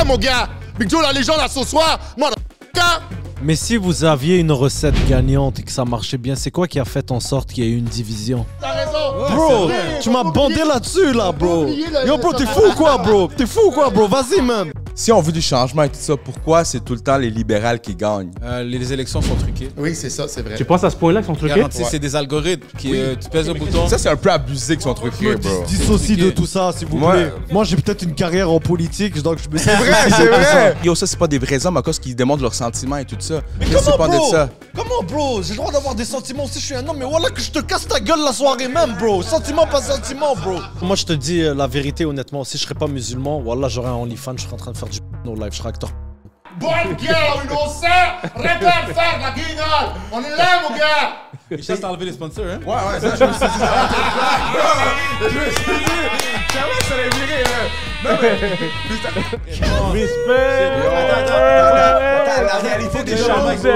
là, mon gars. Big Joe, la légende, à ce soir. Moi, Mais si vous aviez une recette gagnante et que ça marchait bien, c'est quoi qui a fait en sorte qu'il y ait eu une division? t'as raison. Bro, tu m'as bandé là-dessus, là, bro. Yo, bro, t'es fou ou quoi, bro? T'es fou ou quoi, bro? Vas-y, man. Si on veut du changement et tout ça, pourquoi c'est tout le temps les libérales qui gagnent? Les élections sont truquées. Oui, c'est ça, c'est vrai. Tu penses à ce point-là qu'ils sont truqués? Garanti, c'est des algorithmes qui tu pèses un bouton. Ça, c'est un peu abusé qu'ils sont truqués, bro. Dissocie de tout ça, s'il vous plaît. Moi, j'ai peut-être une carrière en politique, donc je me C'est vrai, c'est vrai! Yo, ça, c'est pas des vrais hommes à cause qu'ils démontrent leurs sentiments et tout ça. Mais Qu'est-ce que tu comment, penses de bro? ça? Comment, bro? J'ai le droit d'avoir des sentiments si je suis un homme, mais voilà que je te casse ta gueule la soirée même, bro. Sentiment, pas sentiment, bro. Moi, je te dis la vérité, honnêtement. Si je serais pas musulman, voilà, j'aurais un OnlyFans, je serais en train de faire du no live, je serais acteur. Bonne gueule, on sait. Répète, faire la guignole. On est là, mon gars. Michel, t'as enlevé les sponsors, hein? Ouais, ça, je me suis dit. Je me suis dit. Jamais ça allait virer, Respect! La réalité des choses.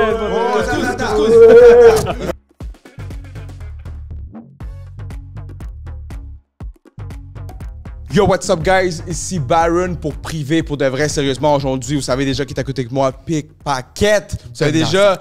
Yo, what's up, guys? Ici Baron pour privé, pour de vrai, sérieusement, aujourd'hui, vous savez déjà qui est à côté de moi, Pickpacket. Vous savez déjà,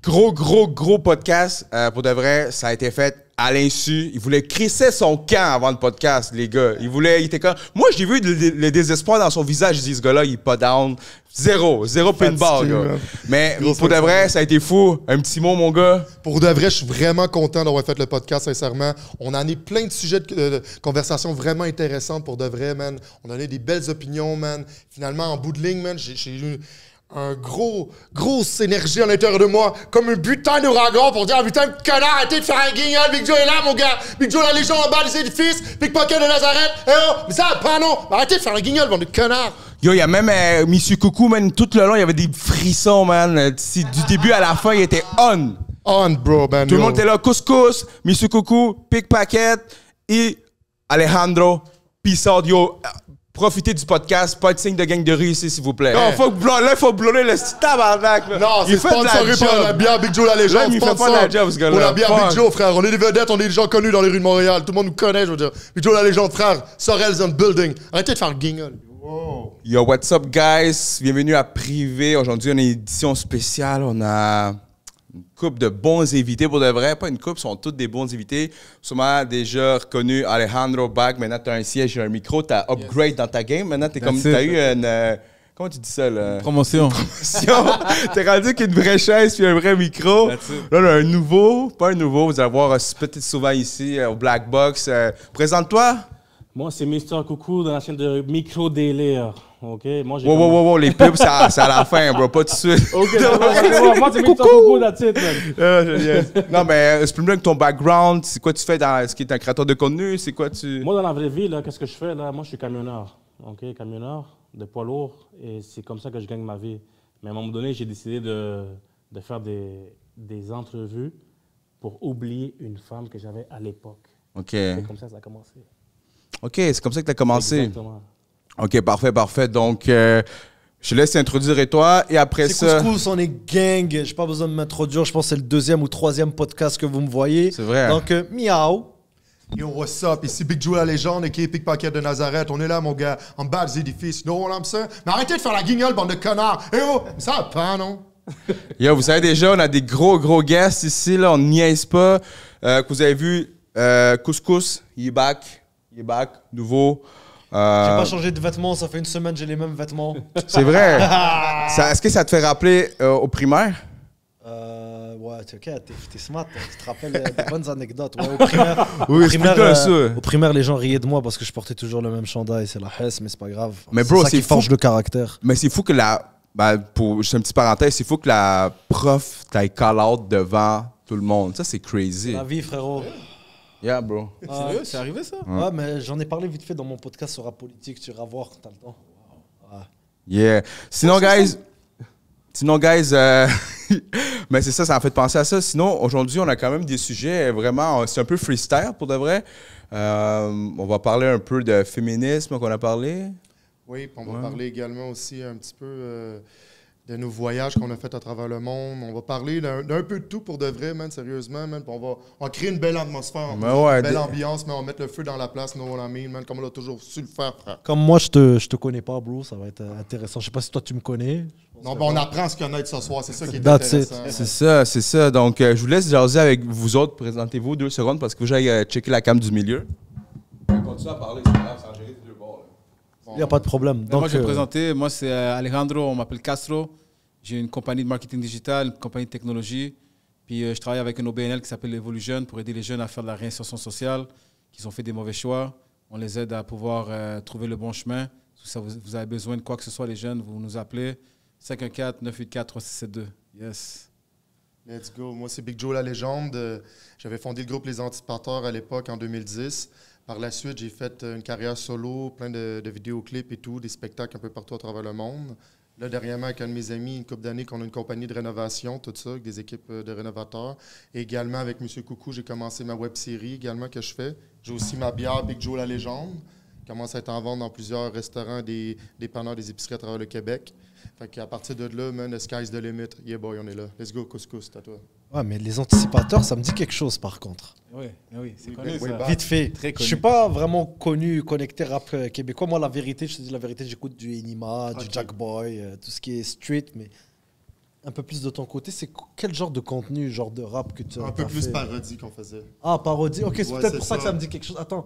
gros podcast. Pour de vrai, ça a été fait à l'insu. Il voulait crisser son camp avant le podcast, les gars. Il était comme... Moi, j'ai vu le désespoir dans son visage. Je dis, ce gars-là, il est pas down. Zéro pinball, gars. Mais pour de vrai, ça a été fou. Un petit mot, mon gars. Pour de vrai, je suis vraiment content d'avoir fait le podcast, sincèrement. On a amené plein de sujets de conversation vraiment intéressantes pour de vrai, man. On a donné des belles opinions, man. Finalement, en bout de ligne, man, j'ai eu un grosse énergie à l'intérieur de moi, comme un putain d'ouragan pour dire, putain de connard, arrêtez de faire un guignol, Big Joe est là, mon gars. Big Joe, la légende en bas des édifices, Pickpocket de Nazareth. Eh oh, mais ça, pas non. Arrêtez de faire un guignol, bande de connards. Yo, il y a même Monsieur Coucou, man, tout le long, il y avait des frissons, man. Du début à la fin, il était on. On, bro, man. Tout le monde était là, Couscous, Monsieur Coucou, Pickpacket et Alejandro. Peace out, yo. Profitez du podcast, pas de signe de gang de rue ici, s'il vous plaît. Non, il faut blonner le tabarnak, là. Non, c'est sponsoré par la bière Big Joe, la légende. Là, il fait pas la job, ce gars-là. Pour la bière Big Joe, frère. On est des vedettes, on est des gens connus dans les rues de Montréal. Tout le monde nous connaît, je veux dire. Big Joe, la légende, frère. Sorel's on building. Arrêtez de faire le guignol. Wow. Yo, what's up, guys? Bienvenue à Privé. Aujourd'hui, on a une édition spéciale. On a une couple de bons invités pour de vrai. Pas une couple, sont tous des bons invités. Sûrement déjà reconnu Alejandro Bag. Maintenant, tu as un siège et un micro. Tu as upgrade dans ta game. Maintenant, tu as eu une... comment tu dis ça, là? Promotion. T'es rendu qu'une vraie chaise puis un vrai micro. Là, on a un nouveau. Pas un nouveau. Vous allez voir peut-être souvent ici au Black Box. Présente-toi. Moi, c'est Mister Coucou dans la chaîne de Micro Délire. OK? Moi, j'ai Wow, les pubs, c'est à la fin, bro. Pas tout de suite. OK, moi, c'est Mister Coucou, that's it, man. Non, mais explique-moi que ton background, c'est quoi tu fais dans ce qui est un créateur de contenu, c'est quoi tu... Moi, dans la vraie vie, là, qu'est-ce que je fais, là? Moi, je suis camionneur. OK? Camionneur de poids lourd. Et c'est comme ça que je gagne ma vie. Mais à un moment donné, j'ai décidé de faire des entrevues pour oublier une femme que j'avais à l'époque. OK. C'est comme ça que ça a commencé. OK, c'est comme ça que tu as commencé. Exactement. OK, parfait. Donc, je te laisse introduire et toi, et après ça... C'est Couscous, on est gang. J'ai pas besoin de m'introduire. Je pense que c'est le 2e ou 3e podcast que vous me voyez. C'est vrai. Donc, miaou. Yo, what's up? Ici Big Joe, la légende, et qui est Pickpocket de Nazareth. On est là, mon gars, en bas des édifices. You know what I'm saying? Mais arrêtez de faire la guignole, bande de connards. Eh oh, ça va pas, non? Yo, vous savez déjà, on a des gros guests ici, là, on niaise pas. Que vous avez vu, Couscous, il est back, nouveau. J'ai pas changé de vêtements, ça fait une semaine, j'ai les mêmes vêtements. C'est vrai. Est-ce que ça te fait rappeler au primaire? Ouais, t'es smart, tu te rappelles des bonnes anecdotes. Ouais, au primaire, au primaire, les gens riaient de moi parce que je portais toujours le même chandail, c'est la hesse, mais c'est pas grave. Mais bro, c'est ça qui forge le caractère. Mais c'est fou que pour juste une petite parenthèse, c'est fou que la prof t'aille call out devant tout le monde. Ça, c'est crazy. La vie, frérot. Yeah, bro. Sérieux, c'est arrivé ça? Ouais, mais j'en ai parlé vite fait dans mon podcast sur la politique, tu iras voir quand t'as le temps. Ouais. Yeah. Sinon, guys, mais c'est ça, ça m'a fait penser à ça. Sinon, aujourd'hui, on a quand même des sujets vraiment, c'est un peu freestyle pour de vrai. On va parler un peu de féminisme qu'on a parlé. Oui, on va parler également aussi un petit peu de nos voyages qu'on a fait à travers le monde. On va parler d'un peu de tout pour de vrai, man, sérieusement, man. Puis on va créer une belle atmosphère, une belle ambiance, mais on va mettre le feu dans la place, nous, on l'a mis, man, comme on a toujours su le faire, frère. Comme moi, je te connais pas, bro, ça va être intéressant. Je sais pas si toi, tu me connais. Non, ben on apprend à se connaître ce soir, c'est ça qui est That's intéressant. C'est ça. Donc, je vous laisse jaser avec vous autres. Présentez-vous 2 secondes parce que vous j'aille checker la cam du milieu. On continue à parler, c'est grave, ça en gérer les 2 bords. Il n'y a pas de problème. Donc, Moi, je vais me présenter. Moi, c'est Alejandro. On m'appelle Castro. J'ai une compagnie de marketing digital, une compagnie de technologie. Puis, je travaille avec un OBNL qui s'appelle Evolution pour aider les jeunes à faire de la réinsertion sociale, qui ont fait des mauvais choix. On les aide à pouvoir trouver le bon chemin. Si vous avez besoin de quoi que ce soit, les jeunes, vous nous appelez. 514-984-3672. Yes. Let's go. Moi, c'est Big Joe la légende. J'avais fondé le groupe Les Anticipateurs à l'époque, en 2010. Par la suite, j'ai fait une carrière solo, plein de vidéoclips et tout, des spectacles un peu partout à travers le monde. Là, dernièrement, avec un de mes amis, une couple d'années, qu'on a une compagnie de rénovation, tout ça, avec des équipes de rénovateurs. Et également, avec M. Coucou, j'ai commencé ma web-série également que je fais. J'ai aussi ma bière Big Joe la légende. Commence à être en vente dans plusieurs restaurants, des dépanneurs, des épiceries à travers le Québec. Fait qu'à partir de là, man, the sky's the limit. Yeah boy, on est là. Let's go, couscous, c'est à toi. ouais, mais les anticipateurs, ça me dit quelque chose par contre. Oui, c'est Oui, connu, oui, ça. bah. Vite fait. Très Je connu. suis pas vraiment connecté rap québécois. Moi, la vérité, je te dis la vérité, j'écoute du Enima, du Ok. Jackboy, tout ce qui est street, mais un peu plus de ton côté. C'est quel genre de contenu, genre de rap que tu as Un peu plus fait? parodie qu'on faisait. Ah, parodie. Ok, c'est Ouais, peut-être c'est pour ça que ça. ça me dit quelque chose. Attends.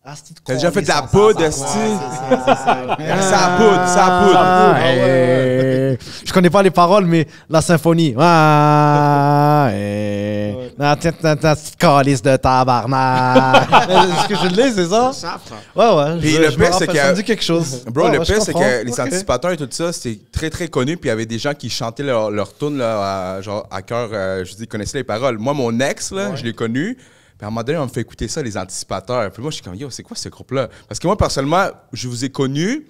Ah, T'as déjà fait de la poudre, Ouais, esti? c'est ça. Ça poudre, ça poudre. Ah, ouais. Je connais pas les paroles, mais la symphonie. Ah, ouais. La petite calice de tabarnak. Est-ce que je l'ai, c'est ça? Ouais. Puis je le me pire, c'est rappelle, que- ça me dit quelque chose. Bro, Ouais, le ouais, je pire, c'est comprends. que les Ok. anticipateurs et tout ça, c'est très, très connu. Puis il y avait des gens qui chantaient leur tune là, genre à cœur. Je dis, ils connaissaient les paroles. Moi, mon ex, là, je l'ai connu. Puis à un moment donné, on me fait écouter ça, les anticipateurs. Puis moi, je suis comme, yo, c'est quoi ce groupe-là? Parce que moi, personnellement, je vous ai connu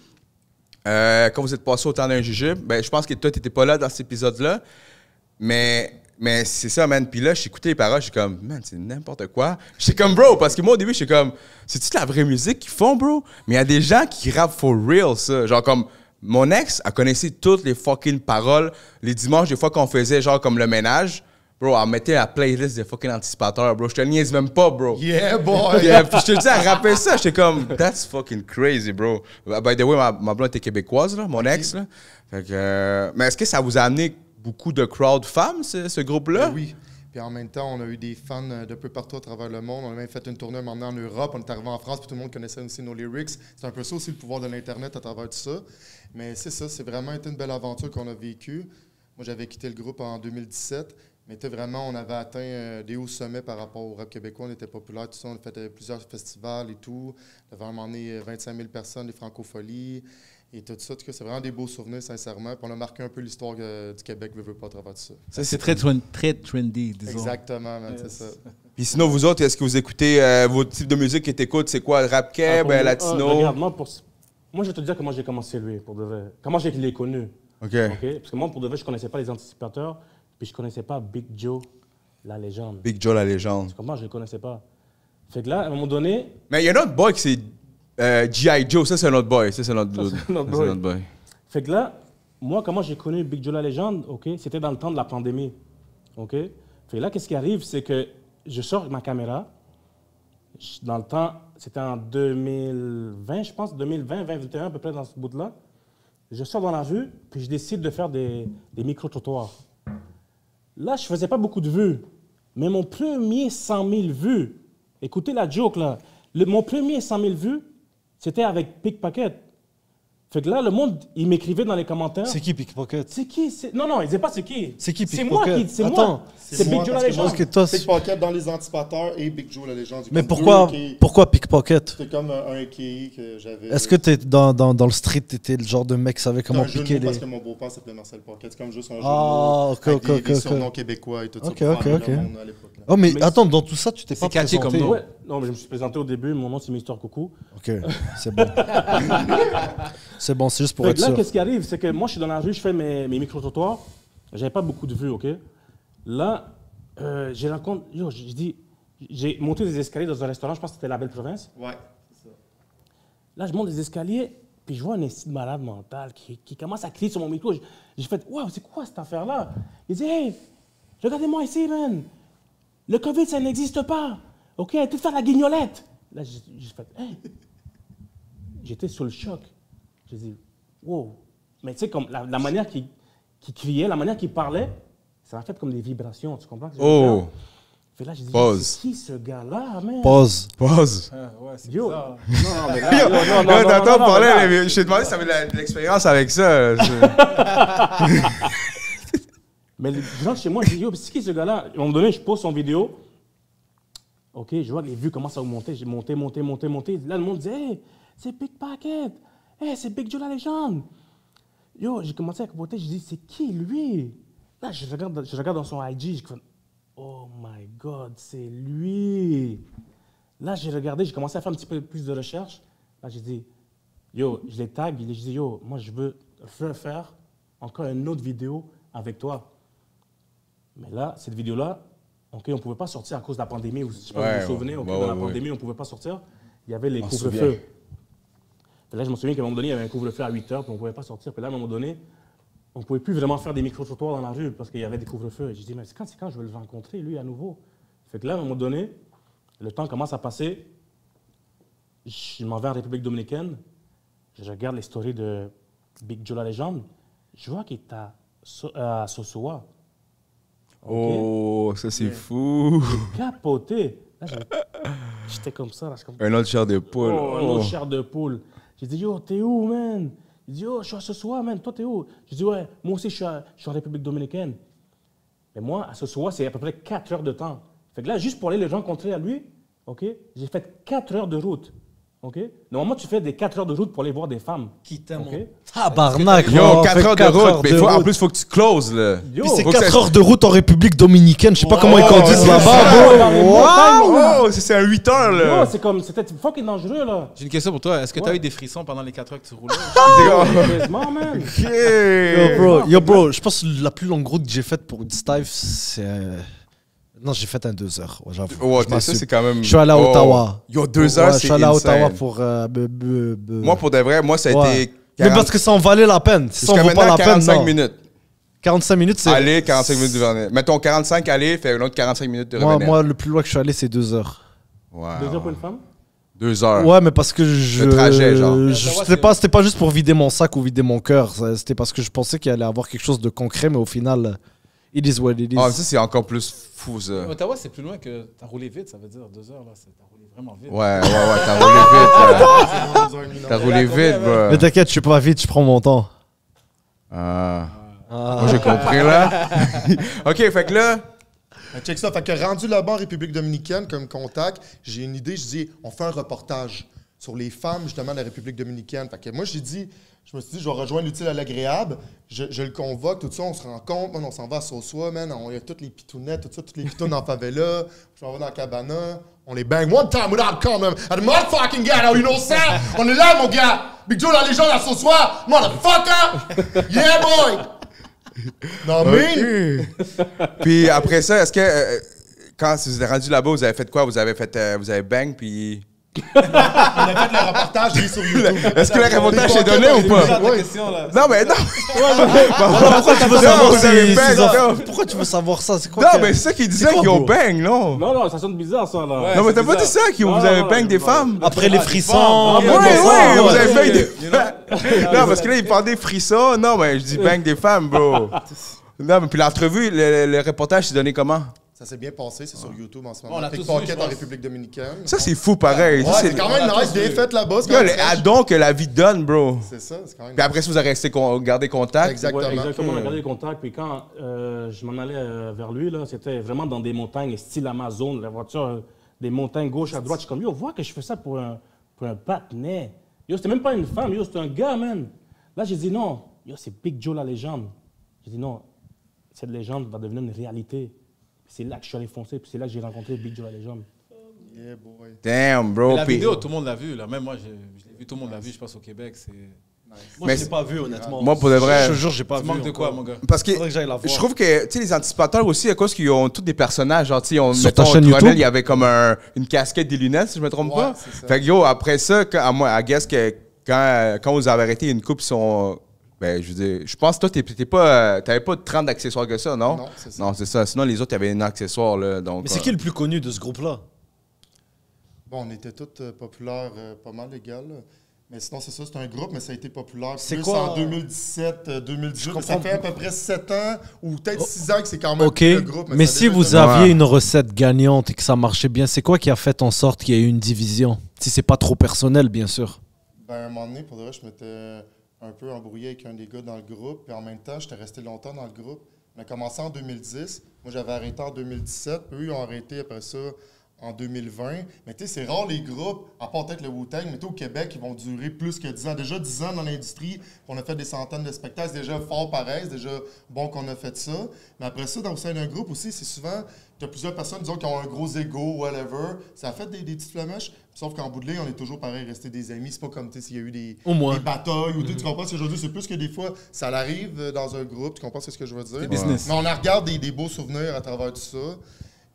quand vous êtes passé au temps d'un jujube. Ben, je pense que toi, tu n'étais pas là dans cet épisode-là. Mais c'est ça, man. Puis là, j'écoutais les paroles, je suis comme, man, c'est n'importe quoi. J'étais comme, bro, parce que moi, au début, j'étais comme, c'est-tu de la vraie musique qu'ils font, bro? Mais il y a des gens qui rappent for real, ça. Genre, comme, mon ex, elle connaissait toutes les fucking paroles. Les dimanches, des fois qu'on faisait, genre, comme le ménage, bro, elle mettait la playlist des fucking anticipateurs, bro. Je te niaise même pas, bro. Yeah, boy! Puis, puis je te dis, elle rappelle ça. J'étais comme, that's fucking crazy, bro. By the way, ma blonde était québécoise, là, mon ex, là. Fait que, mais est-ce que ça vous a amené beaucoup de crowd femmes, ce groupe-là? Ben oui. Puis en même temps, on a eu des fans de peu partout à travers le monde. On a même fait une tournée maintenant en Europe. On est arrivé en France, puis tout le monde connaissait aussi nos lyrics. C'est un peu ça aussi le pouvoir de l'Internet à travers tout ça. Mais c'est ça, c'est vraiment été une belle aventure qu'on a vécue. Moi, j'avais quitté le groupe en 2017. Mais vraiment, on avait atteint des hauts sommets par rapport au rap québécois. On était populaire, tout ça. On a fait plusieurs festivals et tout. On avait emmené 25 000 personnes, les francopholies et tout ça. En tout cas, c'est vraiment des beaux souvenirs, sincèrement. Puis on a marqué un peu l'histoire du Québec, veut pas, à travers tout ça. Ça, c'est très trendy, disons. Exactement, man, c'est ça. Puis sinon, vous autres, est-ce que vous écoutez vos types de musique que t'écoutes? C'est quoi? Rap keb, latino? Regarde, moi, je vais te dire comment j'ai commencé lui, pour de vrai. Comment j'ai les connu. OK. OK? Parce que moi, pour de vrai, je connaissais pas les anticipateurs, puis je connaissais pas Big Joe, la légende. Big Joe, la légende. Comment je le connaissais pas? Fait que là, à un moment donné, Mais il y a un autre boy qui c'est G.I. Joe. Ça, c'est un autre boy. Ça, c'est un autre dude. c'est un autre Ça, boy. c'est un autre boy. fait que là, moi, comment j'ai connu Big Joe la légende, OK? C'était dans le temps de la pandémie. OK? Fait que là, qu'est-ce qui arrive, c'est que je sors avec ma caméra. Dans le temps, c'était en 2020, je pense, 2020, 2021, à peu près dans ce bout-là. Je sors dans la rue, puis je décide de faire des micro-trottoirs. Là, je faisais pas beaucoup de vues, mais mon premier 100 000 vues, écoutez la joke là, mon premier 100 000 vues, c'était avec Pickpocket. Fait que là, le monde, il m'écrivait dans les commentaires. C'est qui Pickpocket? C'est qui? Non, il disait pas c'est qui. C'est qui C'est moi Pickpocket? qui. C'est Attends, moi. C'est Big Joe la légende. Parce que toi, Pickpocket dans les anticipateurs et Big Joe, la légende. mais pourquoi Pickpocket? C'était comme un AKI que j'avais. Est-ce que t'es dans le street, t'étais le genre de mec qui savait c'est comment un jeu de piquer mots les... parce que mon beau-père s'appelait Marcel Pocket. C'est comme juste un jeu de Ah, mots ok, avec ok, des ok. surnoms québécois et tout ça. Ok, pour ok, faire ok. le monde à l'époque, là. Oh, mais Mais attends, dans tout ça, tu t'es pas catchy présenté. comme nom. Ouais. Non, mais je me suis présenté au début. Mon nom, c'est Mister Coucou. Ok, c'est bon. C'est bon, c'est juste pour Fait être que là, sûr. qu'est-ce qui arrive? C'est que moi, je suis dans la rue, je fais mes micro-trottoirs. J'avais pas beaucoup de vues, OK? Là, j'ai rencontré... J'ai monté des escaliers dans un restaurant, je pense que c'était La Belle Province. Ouais. Là, je monte des escaliers, Puis je vois un esti de malade mental qui commence à crier sur mon micro. J'ai fait, wow, c'est quoi cette affaire-là? Il dit, hey, regardez-moi ici, man. Le COVID, ça n'existe pas. OK, arrêtez de faire la guignolette. Là, j'ai fait, hey. J'étais sur le choc. J'ai dit, wow. Mais tu sais, comme la manière qu'il criait, la manière qu'il parlait, ça m'a fait comme des vibrations. Tu comprends? Oh! Fait là, j'ai dit, Pause. c'est qui ce gars-là, man? Pause. Pause. Ouais, c'est Yo. bizarre. Non, mais là, Yo, t'entends parler, mais je t'ai demandé si t'avais de l'expérience avec ça. Mais je rentre chez moi, je dis, yo, c'est qui ce gars-là? À un moment donné, je pose son vidéo. OK, je vois que les vues commencent à augmenter. J'ai monté. Là, le monde dit, hey, c'est Pickpacket. Hey, c'est Big Joe la légende. Yo, j'ai commencé à capoter. Je dis, c'est qui lui? Là, je regarde dans son IG. Je fais, oh my God, c'est lui. Là, j'ai regardé, j'ai commencé à faire un petit peu plus de recherche. Là, j'ai dit, yo, je les tag. J'ai dit, yo, moi, je veux refaire encore une autre vidéo avec toi. Mais là, cette vidéo-là, OK, on ne pouvait pas sortir à cause de la pandémie. Je ne sais pas si vous vous souvenez, OK, dans la pandémie, on ne pouvait pas sortir. Il y avait les couvre-feux. Là, je me souviens qu'à un moment donné, il y avait un couvre-feu à 8 heures, puis on ne pouvait pas sortir. Puis là, à un moment donné, on ne pouvait plus vraiment faire des micro-trottoirs dans la rue parce qu'il y avait des couvre-feux. Et je dis, mais c'est quand je vais le rencontrer, lui, à nouveau? Fait que là, à un moment donné, le temps commence à passer. Je m'en vais en République dominicaine. Je regarde les stories de Big Joe la légende. Je vois qu'il est à Sosua. Oh, ça c'est fou. J'ai capoté. Là, j'étais comme ça. Là, comme... Un autre chair de poule. Oh, un autre chair de poule. J'ai dit, yo, t'es où, man? Il dit, yo, je suis à Sosua, man. Toi, t'es où? J'ai dit, ouais, moi aussi, je suis en République dominicaine. Mais moi, à Sosua, c'est à peu près 4 heures de temps. Fait que là, juste pour aller les rencontrer à lui, OK, j'ai fait 4 heures de route. OK? Normalement, tu fais des 4 heures de route pour aller voir des femmes. Qui t'aime, OK? Tabarnak, Yo, 4 heures de route. Mais en plus, il faut que tu closes, là. Yo, Puis c'est faut que 4 ça- heures de route en République dominicaine. Je sais pas comment ils conduisent c'est là-bas, ça. Dans les bro. montagnes, là. Oh, c'est un 8 heures, là. Yo, c'est comme, c'était fucking dangereux, là. J'ai une question pour toi. Est-ce que tu as Ouais. eu des frissons pendant les 4 heures que tu roulais? Quasiment, man. Yo, bro, je pense que la plus longue route que j'ai faite pour Dive, c'est... Non, j'ai fait un 2 heures, ouais, j'avoue. Ouais, Je m'assume. ça, c'est quand même. Je suis allé à Oh. Ottawa. Yo, 2 heures, Ouais, c'est je suis allé à Ottawa insane. pour... Moi, pour de vrai, moi, ça a Ouais. été. Mais parce que ça en valait la peine. Si ça en Jusqu'à vaut pas maintenant, la peine, 45 non. minutes. 45 minutes, c'est... Aller, 45 minutes de revenir. Mettons 45 aller, fait une autre 45 minutes de revenir. Moi, le plus loin que je suis allé, c'est 2 heures. Wow. 2 heures pour une femme? 2 heures. Ouais, mais parce que je... Le trajet, genre. C'était pas juste pour vider mon sac ou vider mon cœur. C'était parce que je pensais qu'il allait avoir quelque chose de concret, mais au final, it is what it is. Ah, ça, c'est encore plus fou, ça. Ottawa, c'est plus loin que t'as roulé vite, ça veut dire 2 heures, là. T'as roulé vraiment vite. Ouais, t'as roulé vite. T'as roulé vite, bro. Mais t'inquiète, je suis pas vite, je prends mon temps. Ah. Moi, j'ai compris, là. OK, fait que là... Check ça. Fait que rendu là-bas en République dominicaine comme contact, j'ai une idée. Je dis, on fait un reportage sur les femmes, justement, de la République dominicaine. Fait que moi, je me suis dit, je vais rejoindre l'utile à l'agréable. Je le convoque, tout ça, on se rencontre. Man, on s'en va à Sosua, man. Il y a toutes les pitounettes, tout ça, toutes les pitounes en favela. Je m'en vais dans la cabana. On les bang one time without condom. At the motherfucking ghetto, you know ça? On est là, mon gars. Big Joe, la légende à Sosua. Motherfucker! Yeah, boy! Non, mais... Puis après ça, est-ce que... quand vous êtes rendu là-bas, vous avez fait quoi? Vous avez bang, puis... On a fait le reportage, il est sur YouTube. Est-ce que le reportage est donné ou pas? Ouais. Non, mais non! Pourquoi tu veux Non, savoir vous avez bang, non. Pourquoi tu veux savoir ça? C'est quoi Non, que- mais c'est ça qu'ils disaient quoi, qu'ils ont bro? bang, non? Non, ça sonne bizarre, ça, là. Non, mais t'as pas dit ça, qu'ils vous avez bang des femmes? Après les frissons... Ah, Ouais, ouais, vous ouais, avez bang ouais. des femmes. Non, parce que là, il parle des frissons. Non, mais je dis bang des femmes, bro. Non, mais puis l'entrevue, le reportage s'est donné comment? Ça s'est bien passé, c'est sur YouTube en ce moment. On l'a tous vu, Pickpocket je en pense. République dominicaine. Ça, c'est fou, pareil. Ouais, Ça, c'est quand même nice, bien fait là-bas. c'est Yo, quand le même fresh. addon que la vie donne, bro. C'est ça, c'est quand même Puis après ça, vous avez resté gardé contact. Exactement. Ouais, exactement, on a gardé le contact. Puis quand je m'en allais vers lui, là, c'était vraiment dans des montagnes, style Amazon, la voiture, des montagnes gauche à droite. Je suis comme, yo, vois que je fais ça pour un patinet. Yo, c'était même pas une femme, yo, c'était un gars, man. Là, j'ai dit non. Yo, c'est Big Joe la légende. J'ai dit non, cette légende va devenir une réalité. Puis c'est là que je suis allé foncer, puis c'est là que j'ai rencontré Big Joe la légende. Yeah, boy. Damn, bro. La Puis- vidéo, tout le monde l'a vu, là. Même moi, je l'ai vu, tout le monde l'a vu, je pense, au Québec. C'est... Moi, Mais je l'ai pas vu, honnêtement. Moi, pour de vrai- Je te jure, j'ai pas Tu vu. manques de quoi, encore. mon gars? Parce que Faudrait que j'aille la voir. je trouve que tu sais les anticipateurs aussi, à cause qu'ils ont tous des personnages. Genre, tu sais, ils ont, Sur mettons, ta chaîne Toronel, YouTube? il y avait comme une casquette, des lunettes, si je me trompe Ouais, pas. c'est ça. Fait que yo, après ça, à guess que quand vous avez arrêté, une couple, ils sont. Ben, je veux dire, je pense que toi, t'avais pas 30 d'accessoires que ça, non? Non, c'est ça. Non, c'est ça. Sinon, les autres, il y avait un accessoire, là. Donc, Mais c'est qui le plus connu de ce groupe-là? Bon, on était tous populaires, pas mal légal. Mais sinon, c'est ça, c'est un groupe, mais ça a été populaire. C'est plus quoi? en 2017, 2018. comprends. Ça fait à peu près 7 ans ou peut-être 6 ans que c'est quand même Ok, plus le groupe. mais ça a si déjà vous été- aviez une recette gagnante et que ça marchait bien, c'est quoi qui a fait en sorte qu'il y ait eu une division? Si c'est pas trop personnel, bien sûr. Ben, à un moment donné, pour de vrai, je m'étais un peu embrouillé avec un des gars dans le groupe. Puis en même temps, j'étais resté longtemps dans le groupe. On a commencé en 2010. Moi, j'avais arrêté en 2017. Eux, ils ont arrêté après ça en 2020. Mais tu sais, c'est rare les groupes, à part peut-être le Wu-Tang, mais tu sais, au Québec, ils vont durer plus que 10 ans. Déjà 10 ans dans l'industrie, on a fait des centaines de spectacles. C'est déjà fort pareil, c'est déjà bon qu'on a fait ça. Mais après ça, dans le sein d'un groupe aussi, c'est souvent, tu as plusieurs personnes, disons, qui ont un gros ego, whatever. Ça a fait des petites flamèches. Sauf qu'en bout de ligne, on est toujours pareil, restés des amis. C'est pas comme, tu sais, s'il y a eu des batailles ou tu comprends ce que je veux dire. C'est plus que des fois, ça arrive dans un groupe. Tu comprends ce que je veux dire? C'est business. Mais on en regarde des beaux souvenirs à travers tout ça.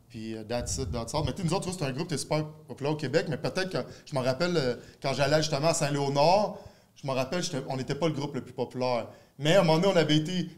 Puis, that's it, that's all. Mais tu sais, nous autres, c'est un groupe qui est super populaire au Québec, mais peut-être que, je me rappelle, quand j'allais justement à Saint-Léonard, je me rappelle, on n'était pas le groupe le plus populaire. Mais à un moment donné,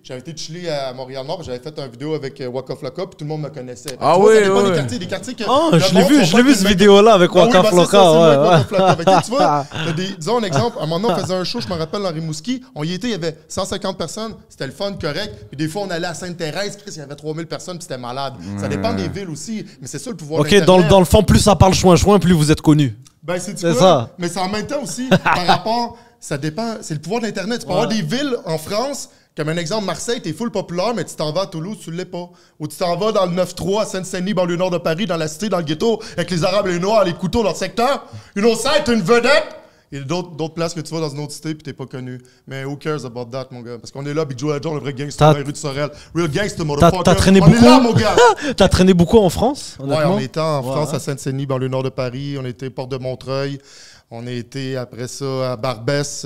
j'avais été chiller à Montréal-Nord, puis j'avais fait une vidéo avec Waka Flocka, puis tout le monde me connaissait. Ah Tu vois, oui, ça dépend oui. des quartiers que. Oh, le je monde l'ai sont vu pas cette tout le vidéo-là avec Waka ben, Flocka. c'est ça, c'est Ouais, Waka Flocka. Fait que, tu vois, ouais. disons un exemple, à un moment donné, on faisait un show, je me rappelle, dans Rimouski, on y était, il y avait 150 personnes, c'était le fun, correct, puis des fois, on allait à Sainte-Thérèse, Chris, il y avait 3000 personnes, puis c'était malade. Ça dépend des villes aussi, mais c'est ça le pouvoir Ok, d'Internet. dans le fond, plus ça parle chouin-chouin, plus vous êtes connu. Ben, c'est C'est quoi? ça. Mais c'est en même temps aussi, par rapport, ça dépend, c'est le pouvoir de l'Internet. Tu peux avoir des villes en France, comme un exemple, Marseille, t'es full populaire, mais tu t'en vas à Toulouse, tu l'es pas. Ou tu t'en vas dans le 9-3 à Seine-Saint-Denis, banlieue nord de Paris, dans la cité, dans le ghetto, avec les Arabes et les Noirs, les couteaux dans le secteur. Une autre side, t'es une vedette. Il y a d'autres places que tu vas dans une autre cité puis t'es pas connu. Mais who cares about that, mon gars? Parce qu'on est là, Big Joe Ledger, le vrai gangster de la rue de Sorel. Real gangster, motherfucker. T'as traîné on beaucoup? est là, mon gars! T'as traîné beaucoup en France, Ouais, honnêtement? on était en France, à Seine-Saint-Denis, banlieue nord de Paris. On était Porte de Montreuil. On a été après ça à Barbès,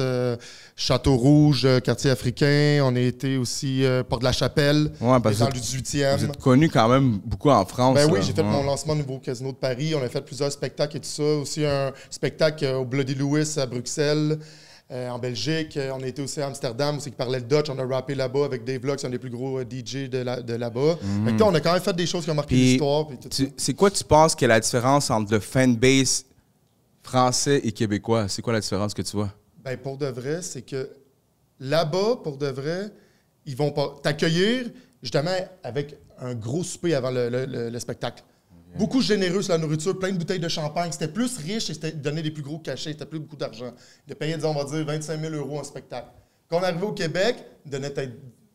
Château-Rouge, quartier africain. On a été aussi Porte de la Chapelle, Ouais, parce dans que le vous 18e. êtes connu quand même beaucoup en France. Ben oui, là. j'ai fait Ouais. mon lancement au nouveau casino de Paris. On a fait plusieurs spectacles et tout ça. Aussi un spectacle au Bloody Louis à Bruxelles, en Belgique. On a été aussi à Amsterdam, où c'est qui parlait le Dutch. On a rappé là-bas avec Dave Lux, un des plus gros DJ de là-bas. Fait que, on a quand même fait des choses qui ont marqué Puis, l'histoire. Puis tout ça. C'est quoi tu penses que la différence entre le fanbase français et québécois? C'est quoi la différence que tu vois? Ben, pour de vrai, c'est que là-bas, pour de vrai, ils vont pas t'accueillir justement avec un gros souper avant le spectacle. Beaucoup généreux sur la nourriture, plein de bouteilles de champagne. C'était plus riche et c'était donner des plus gros cachets. C'était plus beaucoup d'argent. Ils payaient, disons, on va dire, 25 000 € en spectacle. Quand on arrivait au Québec, ils donnaient peut-être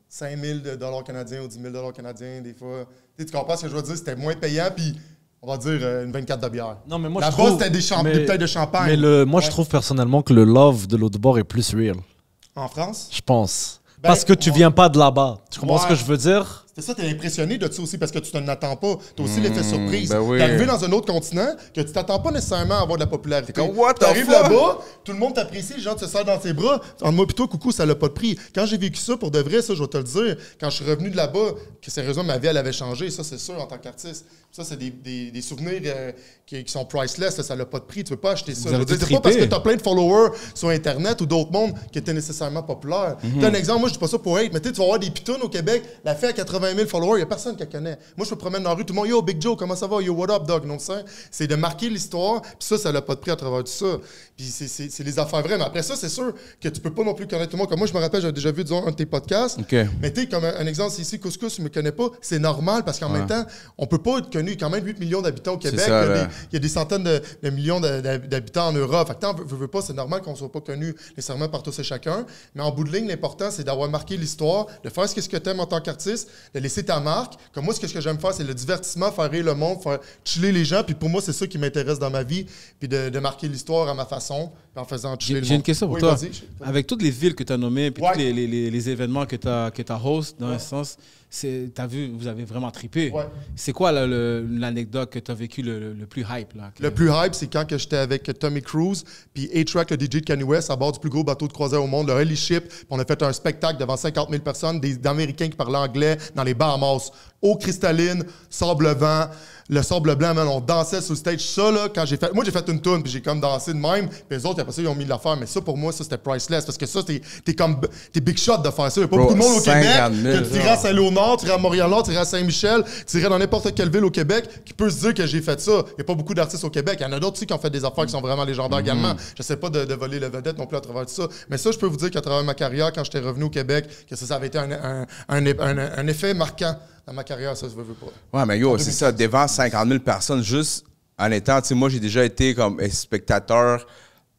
5 000 $ canadiens ou 10 000 $ canadiens, des fois. Tu comprends ce que je veux dire? C'était moins payant, puis on va dire une 24 de bière. Non, mais moi, je Là-bas, trouve... c'était des bouteilles de champagne. Mais moi, je Ouais. trouve personnellement que le love de l'autre bord est plus real. En France? Je pense. Ben, Parce que tu ouais. viens pas de là-bas. Tu comprends ce Ouais. que je veux dire? C'est ça, t'es impressionné de ça aussi parce que tu t'en attends pas. T'as aussi l'effet surprise. ben oui. T'es arrivé dans un autre continent que tu t'attends pas nécessairement à avoir de la popularité. T'es comme, what the T'arrives fuck? là-bas, tout le monde t'apprécie, les gens te serrent dans tes bras. Entre moi et toi, coucou, ça l'a pas de prix. Quand j'ai vécu ça, pour de vrai, ça, je vais te le dire, quand je suis revenu de là-bas, que sérieusement, ma vie, elle avait changé. Ça, c'est sûr, en tant qu'artiste. Ça, c'est des souvenirs qui sont priceless. Ça l'a pas de prix. Tu peux pas acheter ça. Vous Je veux avez dire, dû c'est pas parce que triper. t'as plein de followers sur Internet ou d'autres mondes qui étaient nécessairement populaires. T'as un exemple, moi, je dis pas ça pour hate, mais tu sais, tu vas avoir des pitounes au Québec, la fille à 80 000 followers, il y a personne qui la connaît. Moi, je me promène dans la rue, tout le monde, yo, Big Joe, comment ça va? Yo, what up, dog? Non, ça, c'est de marquer l'histoire, puis ça l'a pas de prix à travers tout ça. Puis c'est les affaires vraies. Mais après ça, c'est sûr que tu peux pas non plus connaître tout le monde. Comme moi, je me rappelle, j'avais déjà vu, disons, un de tes podcasts. OK. Mais tu sais, comme un exemple, c'est ici, Couscous, tu me connais pas, c'est normal parce qu'en même temps, on peut pas être connu. Il y a quand même 8 millions d'habitants au Québec. ça, il, y a là. il y a des centaines de millions d'habitants en Europe. Fait que tant, veux pas, c'est normal qu'on soit pas connu nécessairement par tous et chacun. Mais en bout de ligne, l'important, c'est d'avoir marqué l'histoire, de faire ce que tu aimes en tant qu'artiste, de laisser ta marque. Comme moi, ce que j'aime faire, c'est le divertissement, faire rire le monde, faire chiller les gens. Puis pour moi, c'est ça qui m'intéresse dans ma vie. Puis de marquer l'histoire à ma façon, puis en faisant chiller le monde. J'ai une question pour Oui, toi. vas-y. Avec toutes les villes que tu as nommées, puis Ouais. tous les événements que tu as host, dans un sens, t'as vu, vous avez vraiment trippé. Ouais. C'est quoi l'anecdote que tu as vécu le plus hype? Là, Le plus hype, c'est quand j'étais avec Tommy Cruise, puis A-Track, le DJ de Kanye West, à bord du plus gros bateau de croisière au monde, le Holy Ship. Puis on a fait un spectacle devant 50 000 personnes, d'Américains qui parlaient anglais dans les Bahamas. Eau cristalline, sable vent, le sable blanc, man, on dansait sur le stage. Ça, là, quand j'ai fait... Moi, j'ai fait une toune, puis j'ai comme dansé de même. Puis les autres, après ça, ils ont mis de l'affaire. Mais ça, pour moi, ça, c'était priceless. Parce que ça, t'es big shot de faire ça. Il n'y a pas beaucoup de monde au Québec que tu irais à Saint-Léonard, tu irais à Montréal-Nord, tu irais à Saint-Michel, tu irais dans n'importe quelle ville au Québec qui peut se dire que j'ai fait ça. Il n'y a pas beaucoup d'artistes au Québec. Il y en a d'autres aussi qui ont fait des affaires qui sont vraiment légendaires également. Je sais pas de voler la vedette non plus à travers tout ça. Mais ça, je peux vous dire qu'à travers ma carrière, quand j'étais revenu au Québec, que ça avait été un effet marquant dans ma carrière, ça, je veux pas. Ouais, mais yo, c'est ça, devant 50 000 personnes, juste en étant, tu sais, moi, j'ai déjà été comme spectateur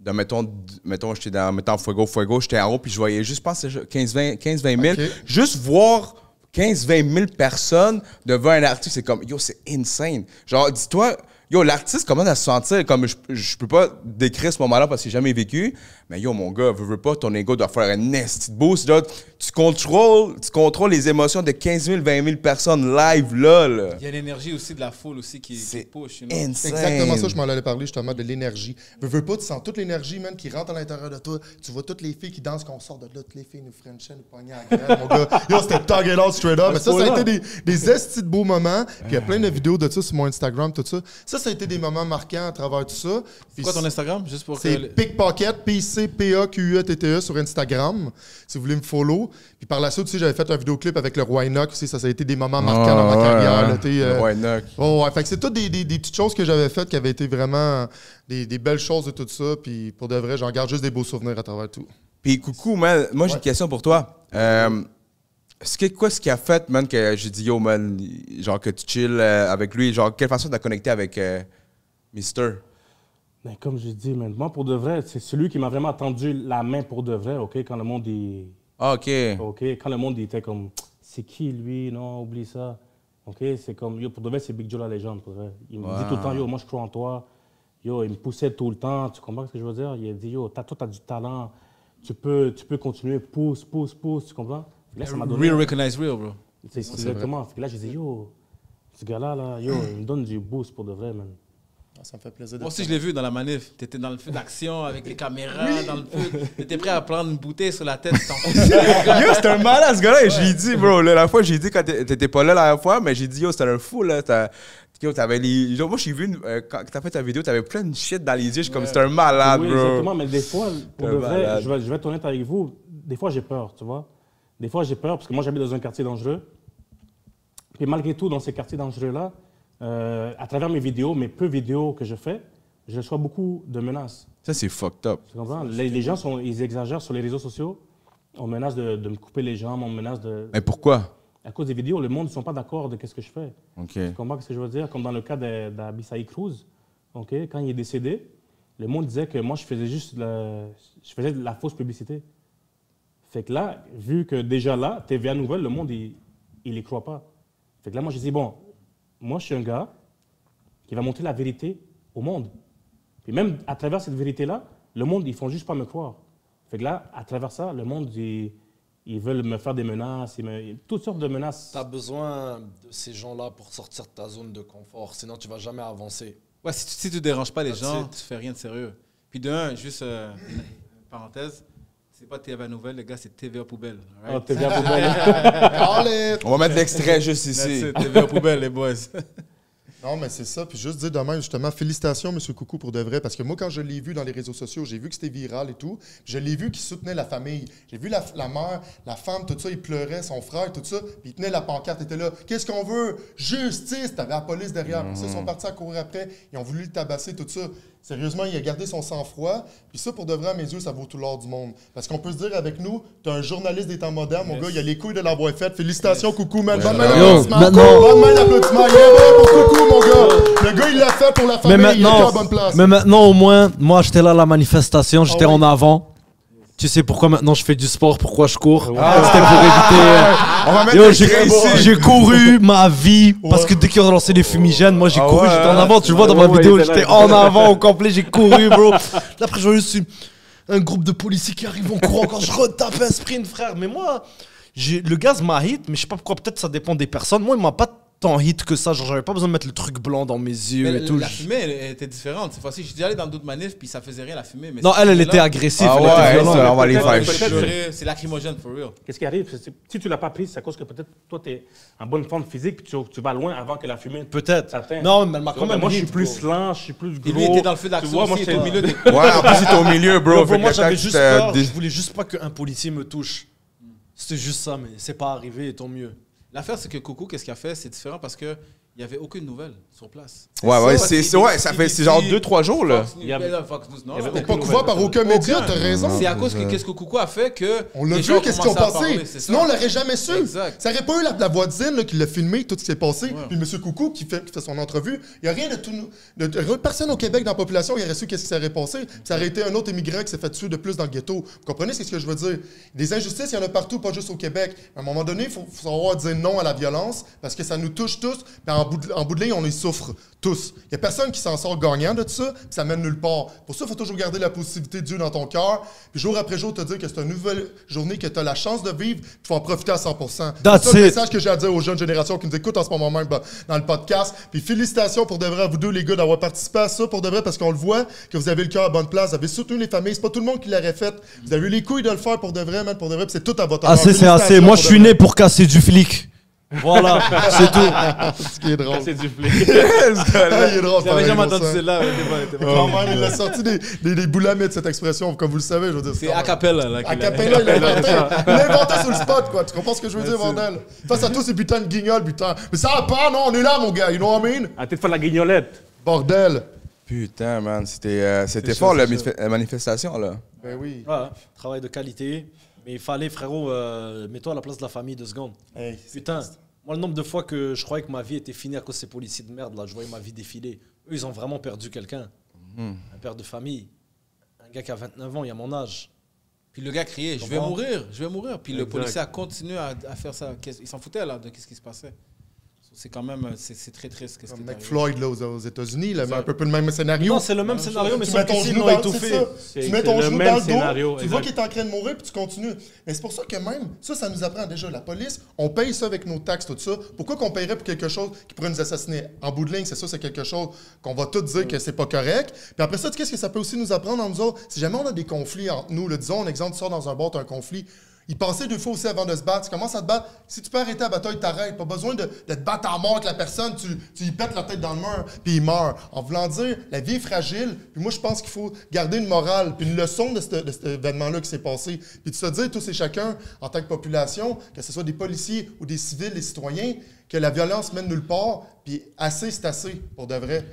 de, mettons j'étais dans Fuego, j'étais en haut, puis je voyais juste, je pense, 15-20 000. Okay. Juste voir 15-20 000 personnes devant un artiste, c'est comme, yo, c'est insane. Genre, dis-toi, yo, l'artiste commence à se sentir comme, je peux pas décrire ce moment-là parce que j'ai jamais vécu, mais yo, mon gars, veux pas, ton ego doit faire un nasty boost. Là, tu contrôles les émotions de 15 000, 20 000 personnes live, là. Il y a l'énergie aussi de la foule aussi qui push. You know? Insane. C'est exactement ça, je m'en allais parler justement de l'énergie. Veux pas, tu sens toute l'énergie, man, qui rentre à l'intérieur de toi. Tu vois toutes les filles qui dansent, qu'on sort de là, toutes les filles nous frenchaient, nous pognaient à la graine, mon gars. Yo, c'était target out straight up. Mais ça a été des estis de beaux moments. Puis il y a plein de vidéos de ça sur mon Instagram, tout ça. Ça a été des moments marquants à travers tout ça. C'est quoi ton Instagram? Juste pour c'est Pickpocket, P-I-C-P-A-Q-U-E-T-T-E sur Instagram, si vous voulez me follow. Puis par la suite aussi, j'avais fait un vidéoclip avec le Roi Enoch aussi. Ça a été des moments marquants dans ma carrière. Là, le Roi Enoch. Ouais, fait que c'est toutes des petites choses que j'avais faites qui avaient été vraiment des belles choses de tout ça. Puis pour de vrai, j'en garde juste des beaux souvenirs à travers tout. Puis coucou, man, moi j'ai une question pour toi. Quoi ce qui a fait, man, que j'ai dit, yo, man, genre que tu chill avec lui, genre quelle façon t'as connecté avec Mister? Ben, comme je dis, man, moi, pour de vrai, c'est celui qui m'a vraiment tendu la main pour de vrai, OK, quand le monde est... Ah, OK. OK, quand le monde était comme, c'est qui lui? Non, oublie ça. OK, c'est comme, yo, pour de vrai, c'est Big Joe la légende, pour de vrai. Il me dit tout le temps, yo, moi, je crois en toi. Yo, il me poussait tout le temps, tu comprends ce que je veux dire? Il a dit, yo, toi, t'as du talent, tu peux continuer, pousse, tu comprends? Là, ça m'a donné... Real recognize real, bro. C'est exactement. Là, je disais, yo, ce gars-là, yo, il me donne du boost pour de vrai, man. Ça me fait plaisir de Moi aussi, je l'ai vu dans la manif. Tu étais dans le feu d'action avec les caméras, dans le feu. Tu étais prêt à prendre une bouteille sur la tête. Yo, c'était un malade, ce gars-là. J'ai dit, bro, la fois, j'ai dit quand t'étais pas là la dernière fois, mais j'ai dit, yo, c'était un fou, là. Yo, t'avais les... Moi, j'ai vu, quand t'as fait ta vidéo, t'avais plein de shit dans les yeux. Je suis comme, c'était un malade, oui, bro. Exactement, mais des fois, pour de vrai, je vais être honnête avec vous, des fois, j'ai peur, tu vois. Des fois, j'ai peur parce que moi, j'habite dans un quartier dangereux. Et malgré tout, dans ces quartiers dangereux-là, à travers mes vidéos, mes peu vidéos que je fais, je reçois beaucoup de menaces. Ça, c'est fucked up. Tu comprends? Les gens, ils exagèrent sur les réseaux sociaux. On menace de me couper les jambes, on menace de... Mais pourquoi? À cause des vidéos, le monde ne sont pas d'accord de ce que je fais. Okay. Tu comprends ce que je veux dire? Comme dans le cas d'Abisai Cruz, okay? Quand il est décédé, le monde disait que moi, je faisais de la fausse publicité. Fait que là, vu que déjà là, TVA Nouvelle, le monde, il les croit pas. Fait que là, moi, je dis, bon, moi, je suis un gars qui va montrer la vérité au monde. Puis même à travers cette vérité-là, le monde, ils font juste pas me croire. Fait que là, à travers ça, le monde, ils veulent me faire des menaces, toutes sortes de menaces. Tu as besoin de ces gens-là pour sortir de ta zone de confort, sinon tu vas jamais avancer. Ouais, si tu déranges pas les gens, tu fais rien de sérieux. Puis de un, juste une parenthèse, c'est pas TVA Nouvelle, les gars, c'est TVA Poubelle. Right? Oh, TVA Poubelle. On va mettre l'extrait juste ici. C'est TVA Poubelle, les boys. Non, mais c'est ça. Puis juste dire demain, justement, félicitations, M. Coucou, pour de vrai. Parce que moi, quand je l'ai vu dans les réseaux sociaux, j'ai vu que c'était viral et tout. Je l'ai vu qu'il soutenait la famille. J'ai vu la mère, la femme, tout ça, il pleurait, son frère, tout ça. Puis il tenait la pancarte, il était là. Qu'est-ce qu'on veut? Justice! T'avais la police derrière. Puis ils sont partis à courir après. Ils ont voulu le tabasser, tout ça. Sérieusement, il a gardé son sang-froid. Puis ça, pour de vrai, à mes yeux, ça vaut tout l'or du monde. Parce qu'on peut se dire avec nous, t'es un journaliste des temps modernes, mon gars, il a les couilles de l'avoir fait. Félicitations, Coucou, man. Bonne main d'applaudissement. Bonne main d'applaudissement. Pour Coucou, mon gars. Le gars, il l'a fait pour la famille. Il était à la bonne place. Mais maintenant, au moins, moi, j'étais là à la manifestation, j'étais en avant. Tu sais pourquoi maintenant je fais du sport, pourquoi je cours? C'était pour éviter... On va mettre l'extrait ici. J'ai couru ma vie parce que dès qu'ils ont lancé les fumigènes, moi j'ai couru, j'étais en avant. Tu le vois dans ma vidéo, j'étais en avant au complet, j'ai couru, bro. Là, après, je vois juste un groupe de policiers qui arrivent en courant quand je retape un sprint, frère. Mais moi, Le gaz m'a hit, mais je sais pas pourquoi, peut-être ça dépend des personnes. Moi, il m'a pas tant hit que ça. Genre, j'avais pas besoin de mettre le truc blanc dans mes yeux Mais et tout. la fumée, elle était différente. Cette fois-ci, j'étais allé dans d'autres manifs, puis ça faisait rien la fumée. Mais Non, elle était agressive. Ah elle était ouais, violente. ça, on va les Peut-être- faire peut-être- chier. C'est lacrymogène, for real. Qu'est-ce qui arrive? Si tu l'as pas prise, c'est à cause que peut-être toi, tu es en bonne forme physique puis tu vas loin avant que la fumée Peut-être. t'atteigne. Non, mais elle m'a Tu quand vois, même moi, je suis hit, plus bro. lent, je suis plus gros. Et lui, il était dans le feu Tu d'action vois, moi, aussi, il était au milieu des... Ouais, en plus, t'es au milieu, bro. Bro, Fait moi, que j'avais t'as- juste t'as peur. des- Je voulais juste pas qu'un policier me touche. C'était juste ça, mais c'est pas arrivé, et tant mieux. L'affaire, c'est que Coucou, qu'est-ce qu'il a fait? C'est différent parce qu'il n'y avait aucune nouvelle sur place. Ouais, ça, ça fait c'est genre 2-3 jours, là. Fox News, Il y avait- Fox News, non, il y avait c'était T'es pas aucune couvert par aucun média, Aucun. t'as raison. C'est à cause que qu'est-ce que Coucou a fait que. On l'a les vu, gens qu'est-ce qu'ils ont commencé à passé. parler, c'est ça. Sinon, on l'aurait jamais su. Exact. Ça aurait pas eu la voisine là, qui l'a filmé, tout ce qui s'est passé. Puis M. Coucou qui fait son entrevue. Il n'y a rien de tout. Personne au Québec dans la population, il aurait su qu'est-ce qui s'aurait passé. Puis ça aurait été un autre immigrant qui s'est fait tuer de plus dans le ghetto. Vous comprenez ce que je veux dire? Des injustices, il y en a partout, pas juste au Québec. À un moment donné, il faut savoir dire non à la violence parce que ça nous touche tous. Puis en bout de ligne, on y souffre tous. Il n'y a personne qui s'en sort gagnant de tout ça, puis ça mène nulle part. Pour ça, il faut toujours garder la positivité de Dieu dans ton cœur, puis jour après jour, te dire que c'est une nouvelle journée, que tu as la chance de vivre, puis tu vas en profiter à 100%. C'est That's ça le it. message que j'ai à dire aux jeunes générations qui nous écoutent en ce moment même dans le podcast. Puis félicitations pour de vrai à vous deux, les gars, d'avoir participé à ça, pour de vrai, parce qu'on le voit, que vous avez le cœur à bonne place, vous avez soutenu les familles, c'est pas tout le monde qui l'aurait fait. Vous avez eu les couilles de le faire pour de vrai, man, pour de vrai, puis c'est tout à votre honneur. Assez, c'est assez. Félicitations Moi, pour je de suis vrai. né pour casser du flic. Voilà, c'est tout. Ce qui est drôle. C'est du flic. Ah, il est drôle. J'avais pareil, jamais bon entendu sang. celle-là. Quand même, il a sorti des boulamites, cette expression, comme vous le savez, je veux dire. C'est a cappella, là. À Capella, il l'a inventé sur le spot, quoi. Tu comprends ce que je veux dire, bordel? Face à tous ces putains de guignols, putain. Mais ça va pas, non, on est là, mon gars, you know what I mean? Arrêtez de faire la guignolette. Bordel. Putain, man, c'était fort, la manifestation, là. Ben oui. Ouais, travail de qualité. Mais il fallait, frérot, mets-toi à la place de la famille 2 secondes. Hey, Putain, moi, le nombre de fois que je croyais que ma vie était finie à cause de ces policiers de merde, là, je voyais ma vie défiler. Eux, ils ont vraiment perdu quelqu'un. Un père de famille. Un gars qui a 29 ans, il a mon âge. Puis le gars criait, je vais Comprends? mourir, je vais mourir. Puis le Exact. policier a continué à faire ça. Il s'en foutait, là, de ce qui se passait. C'est quand même, c'est très triste. Qu'est-ce qui Comme est arrivé. McFloyd, là, aux États-Unis, là, mais un peu le même scénario. Non, c'est le même scénario, mais Tu sauf mets ton qu'ici, ils genou l'ont dans étouffé. c'est ça. C'est- Tu mets c'est ton le genou même dans le scénario, dos, tu vois exact. qu'il est en train de mourir, puis tu continues. Mais c'est pour ça que même, ça nous apprend déjà. La police, on paye ça avec nos taxes, tout ça. Pourquoi qu'on paierait pour quelque chose qui pourrait nous assassiner? En bout de ligne, c'est ça, c'est quelque chose qu'on va tous dire que c'est pas correct. Puis après ça, qu'est-ce que ça peut aussi nous apprendre en nous autres? Si jamais on a des conflits entre nous, là, disons, un exemple, tu sors dans un bar, tu as un conflit. Il pensait 2 fois aussi avant de se battre. Tu commences à te battre. Si tu peux arrêter la bataille, t'arrêtes. Pas besoin de te battre à mort avec la personne. Tu y pètes la tête dans le mur, puis il meurt. En voulant dire, la vie est fragile. Puis moi, je pense qu'il faut garder une morale, puis une leçon de cet événement-là qui s'est passé. Puis de se dire, tous et chacun, en tant que population, que ce soit des policiers ou des civils, des citoyens, que la violence mène nulle part, puis assez, c'est assez, pour de vrai.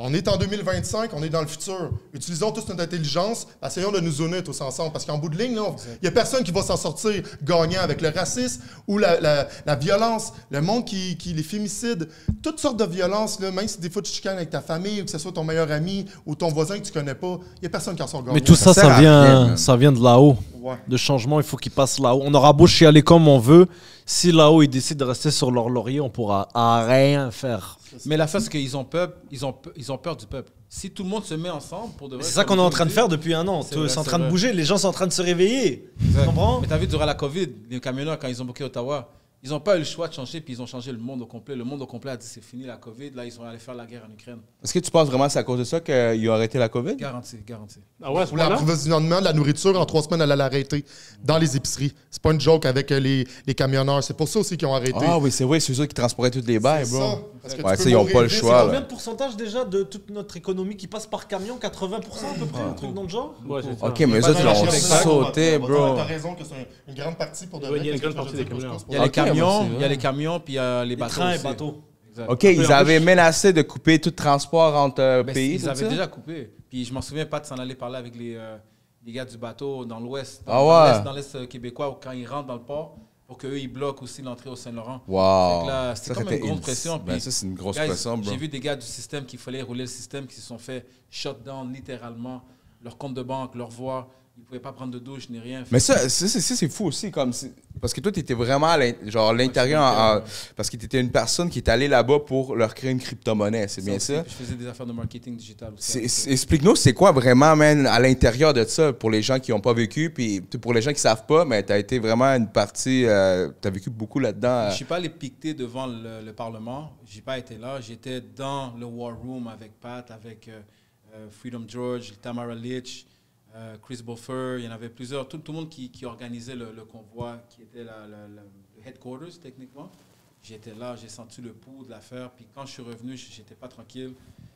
On est en 2025, on est dans le futur. Utilisons tous notre intelligence, essayons de nous unir tous ensemble. Parce qu'en bout de ligne, il n'y a personne qui va s'en sortir gagnant avec le racisme ou la violence, le monde les fémicides, toutes sortes de violences, là, même si des fois tu chicanes avec ta famille ou que ce soit ton meilleur ami ou ton voisin que tu connais pas, il n'y a personne qui en sort gagnant. Mais tout ça, sert à rien, man. ça vient de là-haut. Ouais. Le changement, il faut qu'il passe là-haut. On aura beau chialer comme on veut. Si là-haut, ils décident de rester sur leur laurier, on pourra rien faire. Mais l'affaire, c'est qu'ils ont peur du peuple. Si tout le monde se met ensemble pour de vrai. C'est ça qu'on est en train de faire depuis un an. C'est vrai, C'est en c'est train de vrai. bouger. Les gens sont en train de se réveiller. Tu comprends? Mais t'as vu, durant la COVID, les camionneurs, quand ils ont bloqué Ottawa, ils n'ont pas eu le choix de changer, puis ils ont changé le monde au complet. Le monde au complet a dit c'est fini la COVID, là, ils sont allés faire la guerre en Ukraine. Est-ce que tu penses vraiment que c'est à cause de ça qu'ils ont arrêté la COVID? Garanti. Ah ouais, à ce Pour point-là? l'approvisionnement de la nourriture, en 3 semaines, elle allait arrêter dans les épiceries. C'est pas une joke avec les camionneurs. C'est pour ça aussi qu'ils ont arrêté. Ah oui, c'est vrai, c'est eux qui transportaient toutes les bails, C'est bro. ça. Parce que Ouais, tu ça, peux ils ont mourir pas le vite, choix, c'est là. Combien de pourcentage déjà de toute notre économie qui passe par camion? 80% à peu près, un truc dans le genre? Ouais, c'est ça. Ok, mais pas eux autres, ils dans l'ont la chaîne, sauté, bro. T'as raison que c'est une grande partie pour de Ouais, vrai. il y a une Qu'est-ce grande que partie tu des veux dire camions. pour Il y a les Ok, camions, c'est il y a vrai. les camions, puis il y a les bateaux. trains et aussi. bateaux. Exact. Ok, ils avaient menacé de couper tout transport entre Ben, pays. ils tout avaient ça? déjà coupé. Puis je m'en souviens pas de s'en aller parler avec les gars du bateau dans l'ouest, Ah ouais. dans l'est québécois, quand ils rentrent dans le port, pour qu'eux, ils bloquent aussi l'entrée au Saint-Laurent. Wow. Fait que là, c'était Ça, comme c'était une grosse ins- pression. Ben, Puis, ça, c'est une grosse guys, pression, bro. J'ai vu des gars du système qu'il fallait rouler le système qui se sont fait shut down littéralement, leur compte de banque, leur voix. Ils ne pouvaient pas prendre de douche ni rien. Mais ça c'est fou aussi. Parce que toi, tu étais vraiment à l'intérieur. Parce que tu étais une personne qui est allée là-bas pour leur créer une crypto-monnaie. C'est bien ça? Je faisais des affaires de marketing digital aussi. Explique-nous, c'est quoi vraiment, man, à l'intérieur de ça, pour les gens qui n'ont pas vécu, puis pour les gens qui ne savent pas, mais tu as été vraiment une partie, tu as vécu beaucoup là-dedans. Je ne suis pas allé piqueter devant le Parlement. Je n'ai pas été là. J'étais dans le War Room avec Pat, avec Freedom George, Tamara Litch, Chris Buffer. Il y en avait plusieurs. Tout le monde qui organisait le convoi, qui était le headquarters, techniquement. J'étais là, j'ai senti le pouls de l'affaire. Puis quand je suis revenu, j'étais pas tranquille.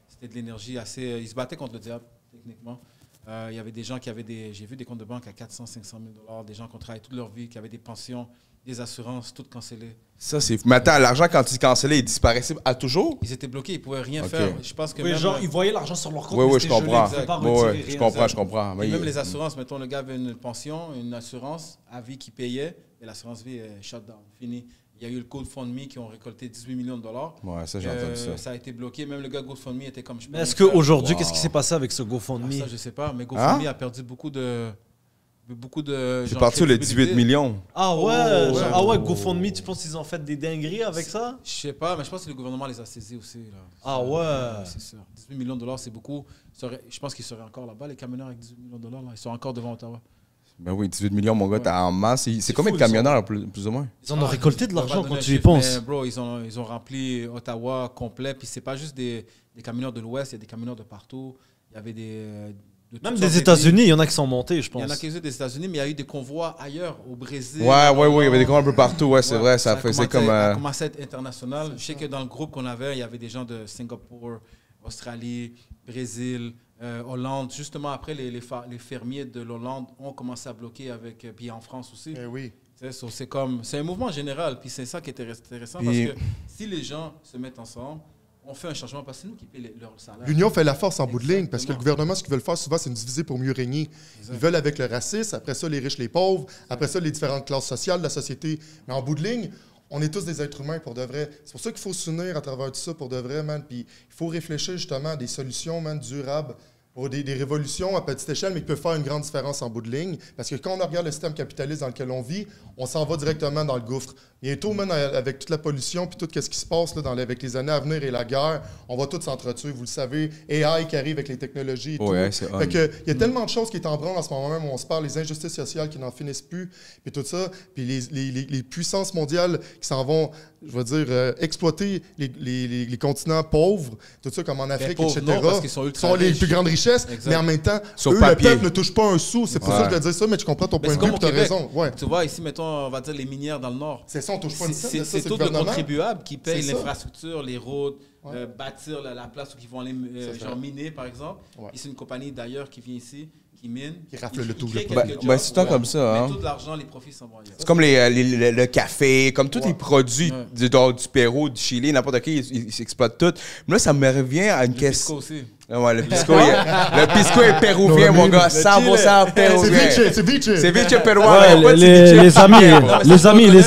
C'était de l'énergie assez... Ils se battaient contre le diable, techniquement. Il y avait des gens qui avaient j'ai vu des comptes de banque à 400, 500 000 $, des gens qui ont travaillé toute leur vie, qui avaient des pensions, des assurances, toutes cancellées. Ça, c'est... Mais attends, l'argent, quand ils cancellaient, il disparaissait à toujours? Ils étaient bloqués, ils ne pouvaient rien faire. Je pense que oui, même, genre, ils voyaient l'argent sur leur compte. Oui, je comprends. Je comprends. Et même les assurances, mettons, le gars avait une pension, une assurance à vie qui payait, et l'assurance vie est shut down, fini. Il y a eu le GoFundMe qui ont récolté 18 millions de $. Ouais, ça, j'ai entendu ça. Ça a été bloqué. Même le gars GoFundMe était comme... Mais est-ce qu'aujourd'hui, qu'est-ce qui s'est passé avec ce GoFundMe? Ça, je sais pas. Mais GoFundMe a perdu beaucoup de... C'est parti les 18 millions. Ah ouais, GoFundMe, tu penses qu'ils ont fait des dingueries avec ça? Je sais pas, mais je pense que le gouvernement les a saisis aussi. Là. Ah ouais? C'est sûr. 18 millions de $, c'est beaucoup. Je pense qu'ils seraient encore là-bas, les camionneurs avec 18 millions de $. Là. Ils sont encore devant Ottawa. Ben oui, 18 millions, mon gars, t'as en masse. C'est combien de camionneurs, plus ou moins? Ils en ont récolté de l'argent quand tu y penses. Mais bro, ils ont rempli Ottawa complet. Puis c'est pas juste des camionneurs de l'Ouest, il y a des camionneurs de partout. Il y avait même des États-Unis, il y en a qui sont montés, je pense. Il y en a qui sont des États-Unis, mais il y a eu des convois ailleurs, au Brésil. Ouais, il y avait des convois un peu partout, ouais, c'est vrai. Ça faisait comme. Ça a commencé à être international. Je sais que dans le groupe qu'on avait, il y avait des gens de Singapour, Australie, Brésil, Hollande. Justement, après, les fermiers de l'Hollande ont commencé à bloquer avec. Puis en France aussi. Eh oui. C'est un mouvement général. Puis c'est ça qui est intéressant. Parce que si les gens se mettent ensemble, on fait un changement parce que c'est nous qui payons leur salaire. L'union fait la force en bout de ligne parce que le gouvernement, ce qu'ils veulent faire souvent, c'est nous diviser pour mieux régner. Ils veulent avec le racisme, après ça, les riches, les pauvres, après ça, les différentes classes sociales de la société. Mais en bout de ligne, on est tous des êtres humains pour de vrai. C'est pour ça qu'il faut s'unir à travers tout ça pour de vrai, man. Puis il faut réfléchir justement à des solutions, man, durables. Pour des révolutions à petite échelle, mais qui peuvent faire une grande différence en bout de ligne. Parce que quand on regarde le système capitaliste dans lequel on vit, on s'en va directement dans le gouffre. Bientôt, même avec toute la pollution puis tout ce qui se passe là, avec les années à venir et la guerre, on va tous s'entretuer. Vous le savez, AI qui arrive avec les technologies et tout. Fait que, il y a tellement de choses qui sont en branle en ce moment même où on se parle, les injustices sociales qui n'en finissent plus, puis tout ça, puis les puissances mondiales qui s'en vont, je veux dire, exploiter les continents pauvres, tout ça comme en Afrique, pauvres, etc. Non, parce qu'ils sont ultra sont les riches. plus grandes richesses, mais en même temps, Sur eux, papier. le peuple ne touche pas un sou. C'est pour ça que je veux dire ça, mais tu comprends ton point de vue, tu as raison. Ouais. Tu vois, ici, mettons, on va dire les minières dans le Nord. C'est ça, on touche pas une scène. C'est tout le contribuable qui paye C'est ça. l'infrastructure, les routes, bâtir la place où ils vont aller genre miner, par exemple. Ouais. Et c'est une compagnie d'ailleurs qui vient ici, qui mine. Qui rafle le tout. crée Ben, quelques ben, jobs, c'est tout le temps comme ça, hein. Mais tout l'argent, les profits s'en vont ailleurs. C'est comme le café, comme tous les produits du Pérou, du Chili, n'importe qui, ils s'exploitent tout. Mais là, ça me revient à une question. Pisco aussi. Ouais, le pisco est péruvien, mon gars. 100% péruvien. C'est Vici. C'est Vici péruano. Ouais, Pourquoi c'est les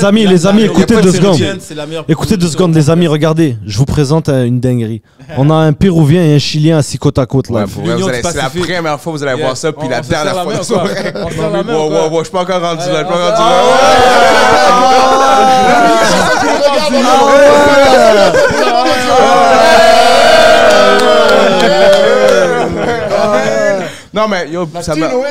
amis, écoutez pas de 2 secondes. C'est la meilleure Écoutez 2 production. secondes, les amis, regardez. Je vous présente une dinguerie. On a un Péruvien et un Chilien assis côte à côte. Là. Ouais, pour vrai, c'est la Pacifique. première fois que vous allez voir ça, puis On la se serre dernière la fois. main, c'est quoi. vrai. On se serre la main, quoi. Je suis pas encore rendu là. Non, mais yo, ça m'a. Non,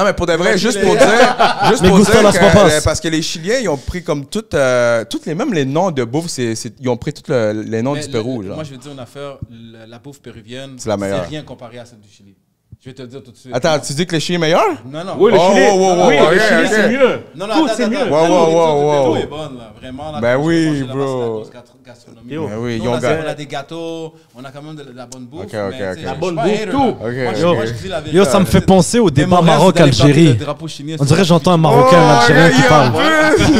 mais pour de vrai, juste pour dire que, parce que les Chiliens, ils ont pris comme toutes les mêmes les noms de bouffe, ils ont pris tous les noms du Pérou. Moi, je veux dire une affaire, la bouffe péruvienne, c'est la meilleure. C'est rien comparé à celle du Chili. Je vais te le dire tout de suite. Attends, tu dis que le Chili est meilleur? Non, non. Oui, le Chili, le Chili, c'est mieux. Non, Tout, c'est mieux. Tout est bon, là. Vraiment. Là, Ben oui, manger là-bas, bro. c'est la grosse gastronomie. Yo. Ben oui, Nous, ils ont on a des gâteaux, on a quand même de la bonne bouffe. Ok, mais, ok, tu sais, ok. je La suis bonne pas bouffe, hater, tout. là. Ok, Moi, ok. je dis la vérité. Yo, ça me fait penser au débat Même au reste, Maroc-Algérie. le drapeau chilien, On dirait que j'entends un Marocain et un Algérien qui parle.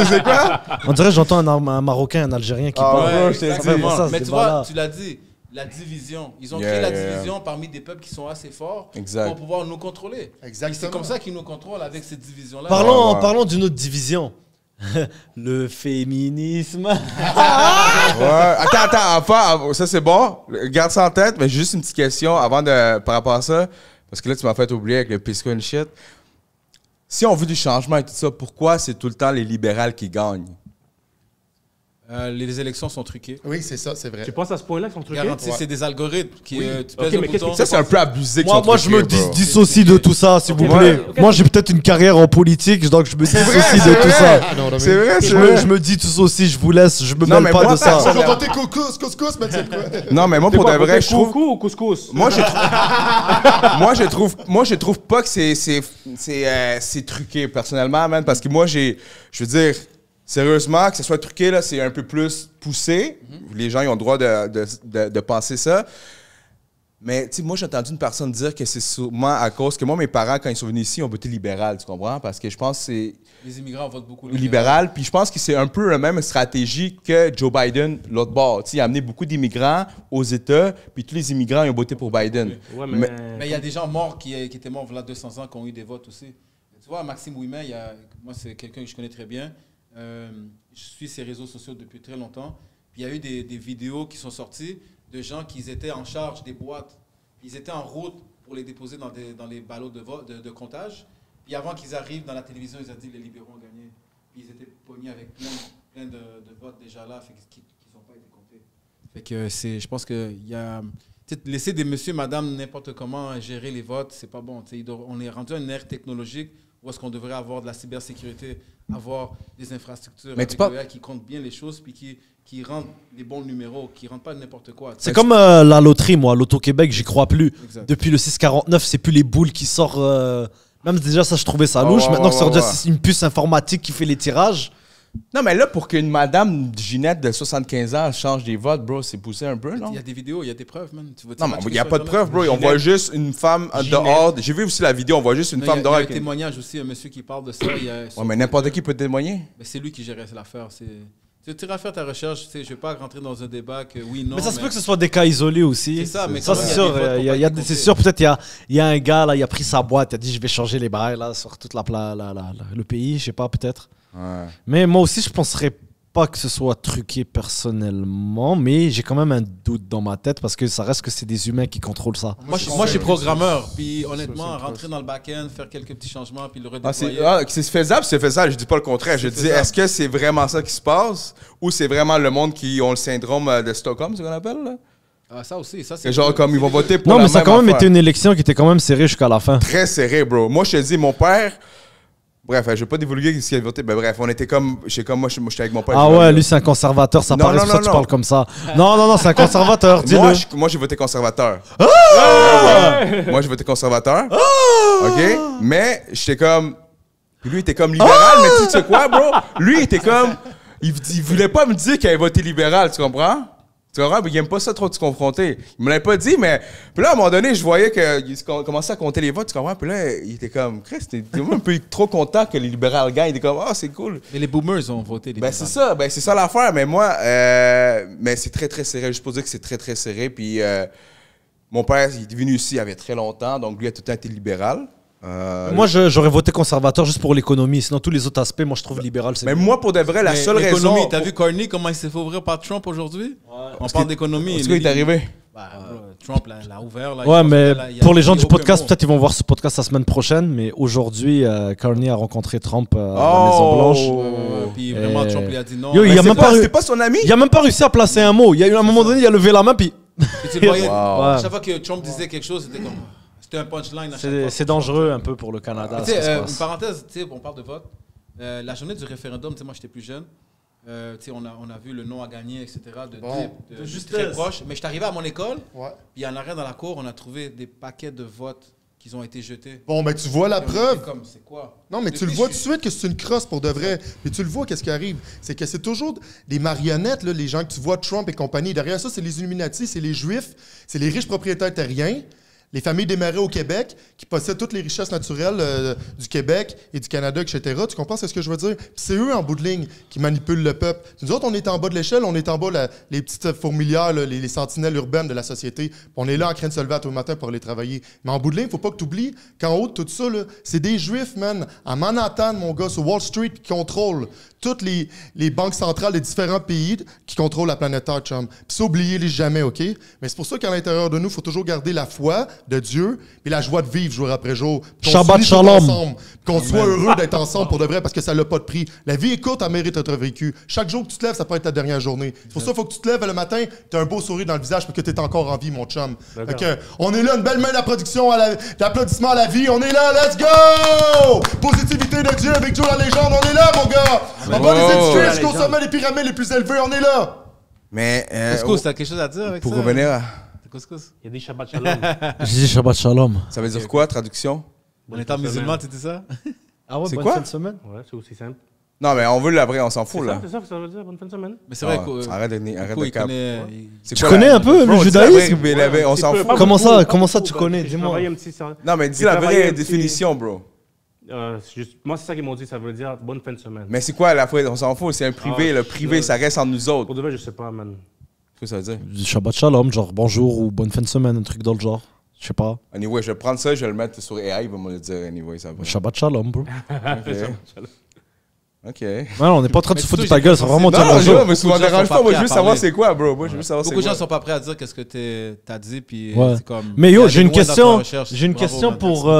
C'est quoi? On dirait que j'entends un Marocain et un Algérien qui parle. bro, Ouais, je t'ai exactement. dit. Ça, Mais ce tu vois, débat-là. tu l'as dit, la division. Ils ont Yeah, créé la yeah, division parmi des peuples qui sont assez forts Exact. pour pouvoir nous contrôler. Exactement. Et c'est comme ça qu'ils nous contrôlent avec cette division-là. Parlons d'une autre division. Le féminisme. Ouais. Attends, enfin, ça c'est bon. Garde ça en tête, mais juste une petite question par rapport à ça. parce que là, tu m'as fait oublier avec le Pisco and shit. Si on veut du changement et tout ça, pourquoi c'est tout le temps les libérales qui gagnent? Les élections sont truquées. Oui, c'est ça, c'est vrai. Tu penses à ce point-là qu'ils sont truqués? Garanti, c'est des algorithmes qui tu pèses Ok, un mais qu'est-ce bouton. que Ça, c'est un peu abusé. Moi, je me dis dissocie de tout ça, s'il vous plaît. ok. Moi, j'ai peut-être une carrière en politique, donc je me dissocie de tout ça. C'est vrai, c'est Je vrai. me dis dissocie, je vous laisse, je me Non, mêle mais pas moi, de ça. J'ai entendu couscous, mais c'est quoi? Non, mais moi, pour de vrai, je trouve... Coucou ou couscous? Moi, je trouve pas que c'est truqué, personnellement, man, parce que moi, je veux dire, sérieusement, que ce soit truqué, là, c'est un peu plus poussé. Les gens, ils ont le droit de penser ça. Mais, tu sais, moi, j'ai entendu une personne dire que c'est sûrement à cause que moi, mes parents, quand ils sont venus ici, ont voté libéral, tu comprends? Parce que je pense que c'est Les immigrants votent beaucoup libéral, puis je pense que c'est un peu la même stratégie que Joe Biden, l'autre bord. Tu sais, il a amené beaucoup d'immigrants aux États, puis tous les immigrants ils ont voté pour Biden. Ouais, Mais- Mais il y a des gens morts qui étaient morts il y a 200 ans, qui ont eu des votes aussi. Tu vois, Maxime Ouimet, moi, c'est quelqu'un que je connais très bien. Je suis ses réseaux sociaux depuis très longtemps. Puis il y a eu des vidéos qui sont sorties de gens qui étaient en charge des boîtes. Ils étaient en route pour les déposer dans les ballots de comptage. Puis avant qu'ils arrivent dans la télévision, ils ont dit les libéraux ont gagné. Puis ils étaient pognés avec plein de votes déjà là, fait qu'ils n'ont pas été comptés. Fait que je pense qu'il y a... Laisser des monsieur, madame, n'importe comment gérer les votes, c'est pas bon. On est rendu à une ère technologique où est-ce qu'on devrait avoir de la cybersécurité, avoir des infrastructures Mais avec l'EA qui comptent bien les choses, puis qui rendent les bons numéros, qui ne rendent pas n'importe quoi. C'est comme la loterie, moi. L'Auto-Québec, j'y crois plus. Exact. Depuis le 649, c'est plus les boules qui sortent. Même déjà, ça, je trouvais ça louche. ouais, Maintenant, ouais, c'est ouais. déjà une puce informatique qui fait les tirages. Non, mais là, pour qu'une madame Ginette de 75 ans change des votes, bro, c'est poussé un peu, non? Il y a des vidéos, il y a des preuves, man. Tu veux Non, mais matcher il n'y a sur pas de Internet? preuve, bro. On voit juste une femme dehors. J'ai vu aussi la vidéo, on voit juste une Non, femme il y dehors. a un avec une- témoignage aussi, un monsieur qui parle de ça. Ouais, mais n'importe qui peut témoigner. Mais c'est lui qui gérait l'affaire. Tu iras faire ta recherche. Je ne vais pas rentrer dans un débat que oui, non. Mais ça se peut que ce soit des cas isolés aussi. C'est ça, mais ça, quand même, c'est il y a sûr. des votes pour pas être C'est comptés. sûr, peut-être il y a un gars, là, il a pris sa boîte, il a dit je vais changer les barils là, sur toute le pays, je sais pas, peut-être. Ouais. Mais moi aussi, je penserais pas que ce soit truqué personnellement, mais j'ai quand même un doute dans ma tête parce que ça reste que c'est des humains qui contrôlent ça. Moi, je suis programmeur. Puis honnêtement, rentrer dans le back-end, faire quelques petits changements, puis le redéployer. C'est faisable, c'est faisable. Je dis pas le contraire. Je dis, faisable. est-ce que c'est vraiment ça qui se passe ou c'est vraiment le monde qui ont le syndrome de Stockholm, c'est ce qu'on appelle, là? Ah, ça aussi, ça Que c'est. genre, comme ils vont voter pour Non, la mais ça a même quand même affaire. été une élection qui était quand même serrée jusqu'à la fin. Très serré, bro. Moi, je te dis, mon père... Bref, je vais pas divulguer ce qu'il a voté. Mais bref, on était comme... Moi, j'étais avec mon père. Ah ouais, lui c'est un conservateur, ça Non, paraît non, pour ça que non, tu parles non. comme ça. Non, c'est un conservateur, dis-le. Moi, j'ai voté conservateur. Ouais. Moi, j'ai voté conservateur. OK? Mais j'étais comme... Puis lui, il était comme libéral, mais tu sais quoi, bro? Lui, il était comme... Il voulait pas me dire qu'il avait voté libéral, tu comprends? Tu comprends? Il aime pas ça trop de se confronter. Il me l'avait pas dit, mais... Puis là, à un moment donné, je voyais qu'il commençait à compter les votes, tu comprends? Puis là, il était comme... Chris, t'es un peu trop content que les libérales gagnent. Il était comme, c'est cool. Mais les boomers ont voté. Ben c'est ça l'affaire, mais moi, mais c'est très très serré, juste pour dire que c'est très très serré, puis mon père, il est venu ici il y avait très longtemps, donc lui il a tout le temps été libéral. Moi, j'aurais voté conservateur juste pour l'économie. Sinon, tous les autres aspects, moi, je trouve libéral, c'est Mais mieux. moi, pour de vrai, la seule raison... T'as vu Carney, comment il s'est fait ouvrir par Trump aujourd'hui? On parle d'économie. Ce qui est arrivé. Bah, Trump l'a ouvert. Là, Ouais, mais pour les gens du podcast, peut-être. peut-être ils vont voir ce podcast la semaine prochaine, mais aujourd'hui, Carney a rencontré Trump à la Maison-Blanche. Puis vraiment, Et- Trump lui a dit non. Yo, il Mais a même pas c'est pas son ami? Il a même pas réussi à placer un mot. Il y a eu un moment donné, il a levé la main, puis Et tu le voyais, Wow. à chaque fois que Trump disait quelque chose, c'était comme... C'était un punchline à chaque fois. c'est dangereux un peu pour le Canada. Tu sais, ce qui se une passe. parenthèse, tu sais, on parle de vote. La journée du référendum, tu sais, moi j'étais plus jeune. Tu sais, on a vu le non à gagner, etc. De justesse. très proche. Mais je suis arrivé à mon école, Ouais. puis en arrière dans la cour, on a trouvé des paquets de votes qui ont été jetés. Bon, ben tu vois la Et on preuve. était comme, c'est quoi? Non, mais tu Depuis le vois que tout de suite que c'est une crosse pour de vrai. Puis tu le vois, qu'est-ce qui arrive? C'est que c'est toujours des marionnettes, là, les gens que tu vois, Trump et compagnie. Derrière ça, c'est les Illuminati, c'est les Juifs, c'est les riches propriétaires terriens, les familles des marais au Québec qui possèdent toutes les richesses naturelles du Québec et du Canada, etc. Tu comprends ce que je veux dire? Puis c'est eux, en bout de ligne, qui manipulent le peuple. Nous autres, on est en bas de l'échelle, on est en bas les petites fourmilières, là, les sentinelles urbaines de la société. Puis on est là en train de se lever à tout le matin pour aller travailler. Mais en bout de ligne, faut pas que tu oublies qu'en haut de tout ça, là, c'est des Juifs, man, à Manhattan, mon gars, sur Wall Street, qui contrôlent toutes les banques centrales des différents pays qui contrôlent la planète Terre, chum. Puis ça, oubliez-les jamais, OK? Mais c'est pour ça qu'à l'intérieur de nous, il faut toujours garder la foi, de Dieu, puis la joie de vivre jour après jour. Qu'on Shabbat s'unisse tous shalom. ensemble, qu'on soit heureux d'être ensemble pour de vrai, parce que ça n'a pas de prix. La vie est courte, elle mérite d'être vécue. Chaque jour que tu te lèves, ça peut être ta dernière journée. C'est pour ça qu'il faut que tu te lèves le matin, tu as un beau sourire dans le visage parce que tu es encore en vie, mon chum. Fait que, on est là, une belle main d'applaudissement d'applaudissement à la vie. On est là, let's go! Positivité de Dieu avec Joe la légende, on est là, mon gars! On va les industries jusqu'au sommet des pyramides les plus élevés, on est là! Mais. Couscous, t'as quelque chose à dire avec pour ça? revenir à. Couscous. Il y a des Shabbat Shalom. J'ai dit Shabbat Shalom. Ça veut dire quoi, traduction? En étant musulman, tu dis ça? Ah ouais, C'est bonne quoi? fin de semaine. Ouais, c'est aussi simple. Non, mais on veut la vraie, on s'en fout, là. C'est ça que ça veut dire, bonne fin de semaine. Mais c'est vrai Ah, que. arrête de Coco, il cap. connaît. C'est Tu quoi connais la- un peu le Bro, dis la judaïsme? vraie, mais on s'en Pas fout. beaucoup, Comment ça, pas comment ça, beaucoup, tu parce connais? que Dis-moi. J'ai travaillé un petit... Non, mais dis J'ai la travaillé vraie un petit- définition, bro. Moi, c'est ça qu'ils m'ont dit, ça veut dire bonne fin de semaine. Mais c'est quoi la vraie? On s'en fout, c'est un privé. Le privé, ça reste entre nous autres. Pour de vrai, je sais pas, man. Qu'est-ce que ça veut dire? Shabbat Shalom, genre bonjour ou bonne fin de semaine, un truc dans le genre. Je sais pas. Anyway, je vais prendre ça, je vais le mettre sur AI, il va me le dire anyway, ça va. Shabbat Shalom, bro. Ok. Ouais, on n'est pas en train de Mais se foutre de surtout, ta gueule, c'est vraiment dire Non, bonjour. non, mais ça Beaucoup de gens m'en dérange sont pas, moi pas je veux prêts à savoir parler. c'est quoi, bro. Moi je veux savoir c'est Beaucoup de gens quoi. sont pas prêts à dire qu'est-ce que t'as dit, puis Ouais. c'est comme. Mais il y yo, a j'ai des une loin dans ta question. recherche. J'ai une Bravo, question man. pour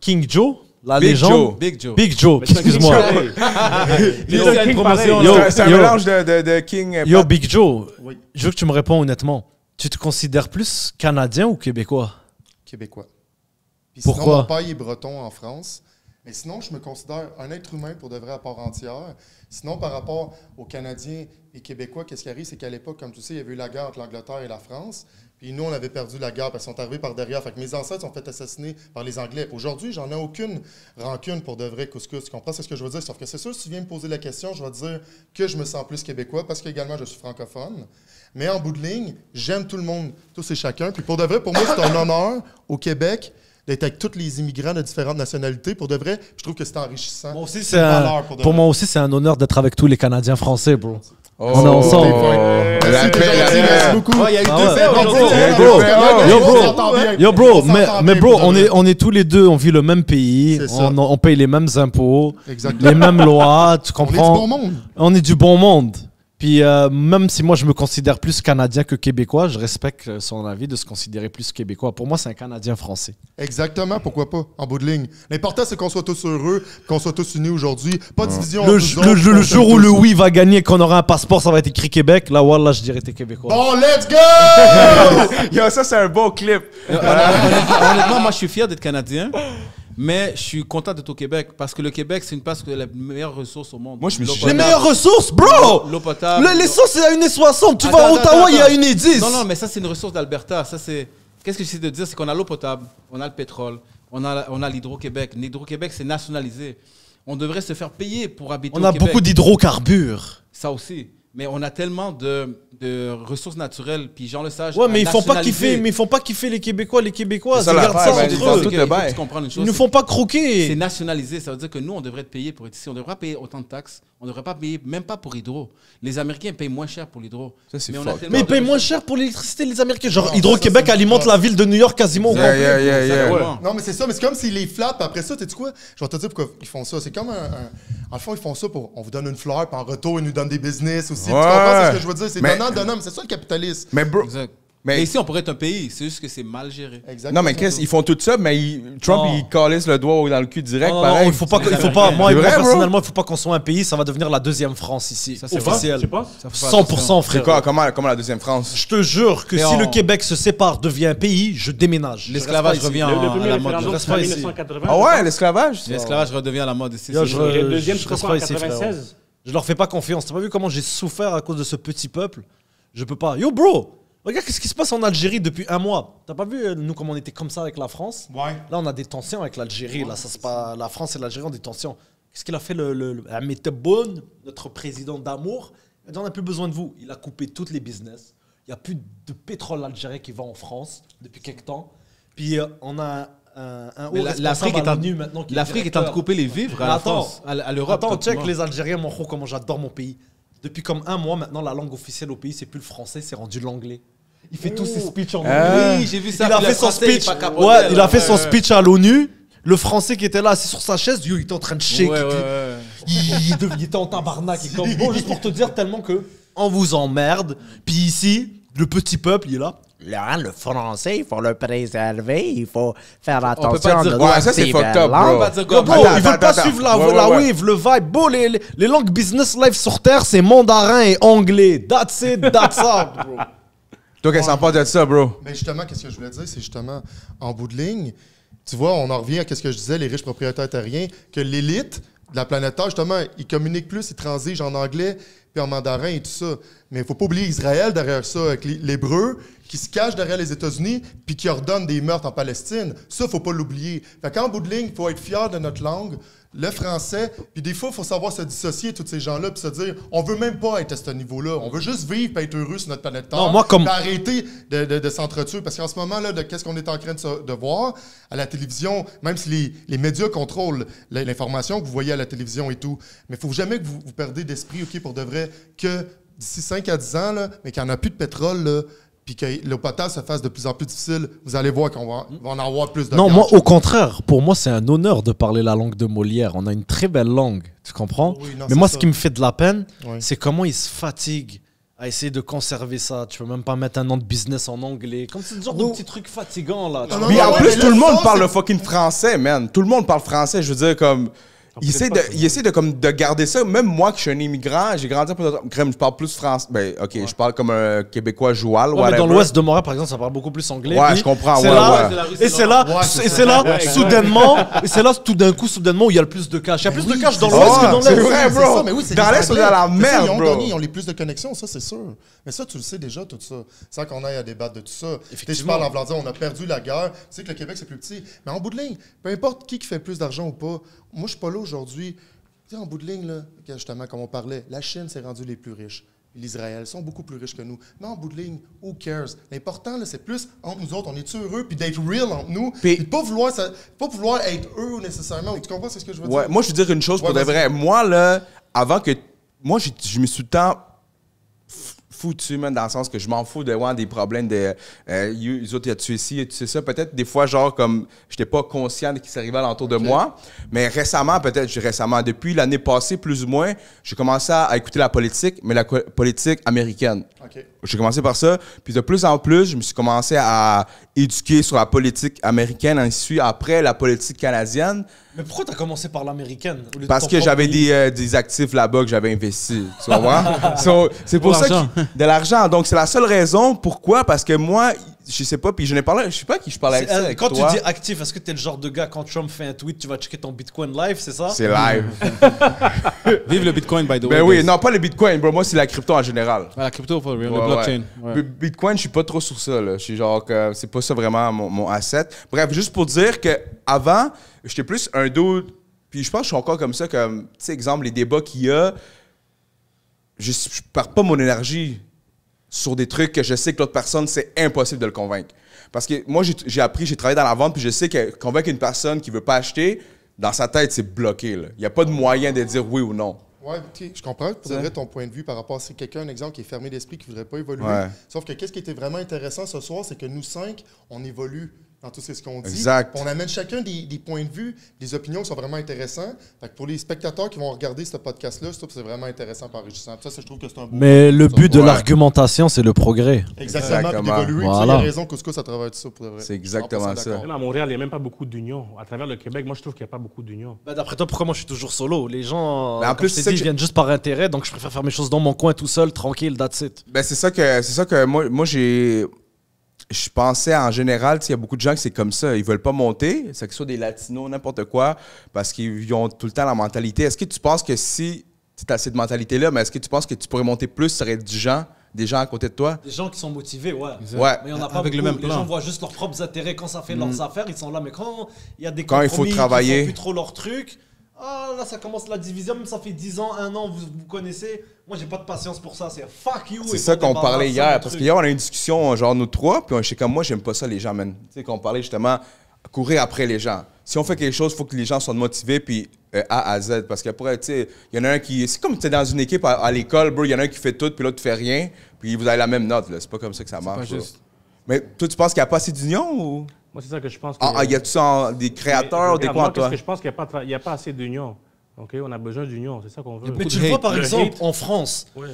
King Joe, la Big légende. Joe. Big Joe. Big Joe, Mais c'est un excuse-moi. King pareil. Il y C'est un a une King promotion. pareil. Yo, C'est un yo. mélange de King. Yo, Pat. Big Joe, Oui. je veux que tu me réponds honnêtement. Tu te considères plus Canadien ou Québécois? Québécois. Puis Pourquoi? sinon, mon père il est breton en France. Mais sinon, je me considère un être humain pour de vrai à part entière. Sinon, par rapport aux Canadiens et Québécois, qu'est-ce qui arrive, c'est qu'à l'époque, comme tu sais, il y avait eu la guerre entre l'Angleterre et la France. Puis nous, on avait perdu la guerre parce qu'ils sont arrivés par derrière. Fait que mes ancêtres sont fait assassiner par les Anglais. Aujourd'hui, j'en ai aucune rancune pour de vrai couscous. Tu comprends ce que je veux dire? Sauf que c'est sûr, si tu viens me poser la question, je vais te dire que je me sens plus québécois parce qu'également, je suis francophone. Mais en bout de ligne, j'aime tout le monde, tous et chacun. Puis pour de vrai, pour moi, c'est un honneur au Québec d'être avec tous les immigrants de différentes nationalités. Pour de vrai, je trouve que c'est enrichissant. Moi aussi, c'est une valeur pour de pour vrai. moi aussi, c'est un honneur d'être avec tous les Canadiens français, bro. Oh. On est ensemble. Merci, t'es gentil, merci beaucoup. Oh, il y a eu Ah deux ouais. faits aujourd'hui. Yo, bro. On s'entend bien. Yo, bro, On s'entend mais bien, bro, pour de vrai. on est tous les deux, on vit le même pays, C'est ça. on paye les mêmes impôts, Exactement. les mêmes lois, tu On est du comprends? bon monde. On est du bon monde. Puis même si moi je me considère plus Canadien que Québécois, je respecte son avis de se considérer plus Québécois. Pour moi, c'est un Canadien français. Exactement, pourquoi pas, en bout de ligne. L'important, c'est qu'on soit tous heureux, qu'on soit tous unis aujourd'hui. Pas de division. Le, entre nous autres, le on jour s'aime où le tous. oui va gagner et qu'on aura un passeport, ça va être écrit Québec. Là, voilà, je dirais t'es Québécois. Bon, let's go! Yo, ça c'est un beau clip. Honnêtement, moi, je suis fier d'être Canadien. Mais je suis content d'être au Québec parce que le Québec, c'est une place qui a la meilleure ressource au monde. Moi, je me suis L'eau Les jamais- potable. meilleures ressources, bro! L'eau potable. L'essence, c'est à 1,60. Tu Attends, vas à attends, Ottawa, il y a attends. 1,10. Non, mais ça, c'est une ressource d'Alberta. Ça, c'est... Qu'est-ce que j'essaie de dire? C'est qu'on a l'eau potable, on a le pétrole, on a l'Hydro-Québec. L'Hydro-Québec, c'est nationalisé. On devrait se faire payer pour habiter On au a Québec. beaucoup d'hydrocarbures. Ça aussi. Mais on a tellement de ressources naturelles, puis Jean Lesage Ouais, a mais ils font pas nationalisé. kiffer, mais ils font pas kiffer les Québécois. Les Québécois, C'est ça ils regardent l'affaire, ça ben, entre ils eux. font Il tout faut le que bail. tu comprennes une chose. Ils ne font pas croquer. C'est nationalisé, ça veut dire que nous, on devrait être payé pour être ici. On ne devrait pas payer autant de taxes. On ne devrait pas payer, même pas pour Hydro. Les Américains payent moins cher pour l'Hydro. Ça, c'est Mais on a fuck. tellement Mais ils de payent moins ressources. cher pour l'électricité, les Américains. Genre, Non, Hydro-Québec ça, c'est alimente la ville de New York quasiment au Yeah, complet. yeah, yeah, yeah. Exactement. Non, mais c'est ça, mais c'est comme s'ils les flattent, puis après ça, tu sais quoi? Je vais te dire pourquoi ils font ça. C'est comme en fond, ils font ça pour. On vous donne une fleur, puis en retour, ils nous donnent des business aussi. Tu Ouais. comprends ce que je veux dire? C'est Mais- donnant, mais c'est ça le capitalisme. Mais bro, Exact. Mais- Mais ici, on pourrait être un pays. C'est juste que c'est mal géré. Exactement. non mais qu'est-ce ils font tout ça, mais Trump Non. il calisse le doigt dans le cul direct, Non, pareil. il faut pas, moi, C'est vrai, bro? personnellement, il faut pas qu'on soit un pays, ça va devenir la deuxième France ici. Ça, c'est officiel. Tu penses? Ça fait 100%, C'est frère. quoi, comment la deuxième France? Je te jure que Mais si en- le Québec se sépare, devient un pays, je déménage. Je L'esclavage reste pas ici. revient Le à premier la mode. référendum, reste c'est en pas ici. 1980. Ah ouais, l'esclavage? L'esclavage redevient à la mode ici. Yo, c'est je vrai. Et le deuxième, je c'est reste quoi, pas en ici, frère. 96? Je leur fais pas confiance. T'as pas vu comment j'ai souffert à cause de ce petit peuple? Je peux pas. Yo, bro! Regarde qu'est-ce qui se passe en Algérie depuis un mois. T'as pas vu, nous, comme on était comme ça avec la France? Ouais. Là, on a des tensions avec l'Algérie. Là, ça c'est pas la France et l'Algérie ont des tensions. Qu'est-ce qu'il a fait la Metebone, notre président d'amour? Il a dit on n'a plus besoin de vous. Il a coupé toutes les business. Il n'y a plus de pétrole algérien qui va en France depuis quelque temps. Puis on a un haut Mais responsable l'Afrique est à en- l'ONU maintenant qui L'Afrique est en train de directeur. couper les vivres à Mais la attends. France, à l'Europe. Attends, check pratiquement. les Algériens, mon gros, comment j'adore mon pays. Depuis comme un mois maintenant, la langue officielle au pays, c'est plus le français, c'est rendu l'anglais. Il fait tous ses speeches en anglais. Oui, j'ai vu ça. Il a puis fait le son français, speech. il capotait, Ouais, il là. a fait son Ouais, speech à l'ONU. Le français qui était là, assis sur sa chaise, yo, il était en train de shake. Ouais, ouais, ouais. Il était en tabarnak. Il est comme, bon, juste pour te dire tellement que on vous emmerde. Puis ici, le petit peuple, il est là. Là, le français, il faut le préserver, il faut faire attention. peut pas dire- Ouais, ça, c'est fucked up, bro. On va dire quoi, Bro, Attends, ils veulent pas attends, suivre la ouais, ouais. wave, le vibe. Bro, les langues business life sur Terre, c'est mandarin et anglais. That's it, that's all, bro. Toi, qu'est-ce que t'en penses de ça, bro? Mais justement, qu'est-ce que je voulais dire, c'est justement, en bout de ligne, tu vois, on en revient à ce que je disais, les riches propriétaires terriens, que l'élite de la planète Terre, justement, ils communiquent plus, ils transigent en anglais puis en mandarin et tout ça. Mais il faut pas oublier Israël derrière ça, avec l'hébreu, qui se cache derrière les États-Unis puis qui ordonne des meurtres en Palestine. Ça, faut pas l'oublier. Fait qu'en bout de ligne, il faut être fier de notre langue, le français, puis des fois, il faut savoir se dissocier de tous ces gens-là puis se dire, on veut même pas être à ce niveau-là. On veut juste vivre et être heureux sur notre planète Terre. Non, moi, comme- Puis arrêter de s'entretuer. Parce qu'en ce moment, là, qu'est-ce qu'on est en train de voir à la télévision, même si les médias contrôlent l'information que vous voyez à la télévision et tout, mais il faut jamais que vous perdez d'esprit, OK, pour de vrai, que d'ici 5 à 10 ans, là, mais qu'il n'y en a plus de pétrole, là, puis que l'eau potable se fasse de plus en plus difficile, vous allez voir qu'on va en avoir plus de Non, gaz. moi, au contraire, pour moi, c'est un honneur de parler la langue de Molière. On a une très belle langue, tu comprends? Oui, non, Mais c'est moi, ça. ce qui me fait de la peine, Oui. c'est comment ils se fatiguent à essayer de conserver ça. Tu peux même pas mettre un nom de business en anglais. Comme c'est le genre de petit truc fatigant, là. tu Non, vois. Puis non, en ouais, plus, mais tout là, le monde ça, parle c'est- le fucking français, man. Tout le monde parle français. Je veux dire, comme. Il essaie de garder ça. Même moi, qui suis un immigrant, j'ai grandi un peu crème, je parle plus français. Ben, OK, je parle comme un Québécois joual, Ouais, mais whatever. dans l'ouest de Montréal, par exemple, ça parle beaucoup plus anglais. Ouais, Puis je comprends, c'est ouais, là, ouais. Et c'est là, Ouais, c'est et ça. c'est là, Ouais, soudainement, et c'est là, tout d'un coup, soudainement, où il y a le plus de cash. Il y a plus de cash dans c'est l'ouest ça. que dans C'est l'est. vrai, C'est bro. ça, mais oui, c'est Dans les l'Est, on est Anglais. dans la C'est ça, merde, ils ont bro. gagné, ils ont les plus de connexions, ça, c'est sûr. Mais ça, tu le sais déjà, tout ça. Sans qu'on aille à débattre de tout ça. Je parle en voulant dire, on a perdu la guerre. Tu sais que le Québec, c'est plus petit. Mais en bout de ligne, peu importe qui fait plus d'argent ou pas, moi, je suis pas là aujourd'hui. Tu sais, en bout de ligne, là, justement, comme on parlait, la Chine s'est rendue les plus riches. L'Israël sont beaucoup plus riches que nous. Mais en bout de ligne, who cares? L'important, là, c'est plus entre nous autres, on est heureux, puis d'être real entre nous, Puis- puis de pas vouloir être eux nécessairement. Tu comprends ce que je veux Ouais, dire? moi, je veux dire une chose pour Ouais, de vas-y. vrai. Moi, là, avant que. Moi, je me suis tout le temps foutu, man, dans le sens que je m'en fous de ouais, des problèmes de. Les autres, tu sais ça. Peut-être des fois, genre, comme. J'étais pas conscient de ce qui s'arrivait alentour de moi. Mais récemment, depuis l'année passée, plus ou moins, j'ai commencé à écouter la politique, mais la politique américaine. OK. J'ai commencé par ça, puis de plus en plus, je me suis commencé à éduquer sur la politique américaine, ensuite après la politique canadienne, Mais pourquoi t'as commencé par l'américaine au lieu de parce ton que propre j'avais pays? des actifs là-bas que j'avais investis, tu vois. C'est pour ça l'argent. de l'argent. Donc c'est la seule raison. Pourquoi? Parce que moi, je sais pas, puis je n'ai parlé, je sais pas à qui je parlais avec ça. Avec Quand toi. tu dis actif, est-ce que t'es le genre de gars, quand Trump fait un tweet, tu vas checker ton Bitcoin live, c'est ça? C'est live. Vive le Bitcoin, by the way. Ben oui, guys. non, pas le Bitcoin, bro. Moi, c'est la crypto en général. Ouais, la crypto, for real, Ouais, le blockchain. ouais. Ouais. Bitcoin, je suis pas trop sur ça. Là. Je suis genre que c'est pas ça vraiment mon asset. Bref, juste pour dire que avant, j'étais plus un dude. Puis je pense que je suis encore comme ça, comme, tu sais, exemple, les débats qu'il y a, je perds pas mon énergie sur des trucs que je sais que l'autre personne, c'est impossible de le convaincre. Parce que moi, j'ai travaillé dans la vente, puis je sais que convaincre une personne qui veut pas acheter, dans sa tête, c'est bloqué. Il n'y a pas de moyen de dire oui ou non. Oui, je comprends pour de vrai ton point de vue par rapport à c'est quelqu'un, un exemple, qui est fermé d'esprit, qui ne voudrait pas évoluer. Ouais. Sauf que qu'est-ce qui était vraiment intéressant ce soir, c'est que nous 5, on évolue dans tout ce qu'on dit. Exact. On amène chacun des points de vue, des opinions qui sont vraiment intéressants. Fait que pour les spectateurs qui vont regarder ce podcast-là, c'est vraiment intéressant et enrichissant. Ça, je trouve que c'est un beau Mais le ça. but de Ouais. l'argumentation, c'est le progrès. Exactement, puis Exactement. d'évoluer. Voilà. Il y a raison, Couscous, à travers tout ça, pour de vrai. C'est exactement 100% ça. d'accord. Même à Montréal, il n'y a même pas beaucoup d'union. À travers le Québec, moi, je trouve qu'il n'y a pas beaucoup d'union. Bah, d'après toi, pourquoi moi je suis toujours solo? Les gens, Mais en comme plus, je c'est t'ai ça dit, que ils viennent juste par intérêt, donc je préfère faire mes choses dans mon coin tout seul, tranquille, that's it. Ben, c'est ça que moi je pensais en général, il y a beaucoup de gens qui c'est comme ça, ils veulent pas monter, c'est que ce soit des latinos, n'importe quoi, parce qu'ils ont tout le temps la mentalité. Est-ce que tu penses que si tu as cette mentalité-là, mais est-ce que tu penses que tu pourrais monter plus, ça aurait des gens à côté de toi? Des gens qui sont motivés, ouais. Ouais. Mais il n'y en a pas Avec le beaucoup. même Les plan. gens voient juste leurs propres intérêts quand ça fait leurs affaires, ils sont là. Mais quand il y a des Quand il compromis faut travailler. qui font plus trop leur truc, ah là ça commence la division, même ça fait 10 ans, 1 an, vous connaissez. Moi j'ai pas de patience pour ça, c'est fuck you. C'est et ça faut qu'on parlait débarrasser hier, le parce truc. qu'hier on a eu une discussion, genre nous trois, puis je sais comme moi, j'aime pas ça les gens, man. Tu sais, qu'on parlait justement courir après les gens. Si on fait quelque chose, il faut que les gens soient motivés, puis A à Z. Parce qu'après, tu sais, il y en a un qui. C'est comme tu es dans une équipe à l'école, bro, il y en a un qui fait tout, puis l'autre fait rien, puis vous avez la même note, là. C'est pas comme ça que ça marche. pas bro. juste. Mais toi, tu penses qu'il n'y a pas assez d'union ou. Moi, c'est ça que je pense. Y a-tu ça des créateurs ou des Regarde, quoi, moi, toi? qu'est-ce que je pense qu'il n'y a pas assez d'union. OK? On a besoin d'union, c'est ça qu'on veut. Mais tu le vois par hate. exemple en France. Ouais.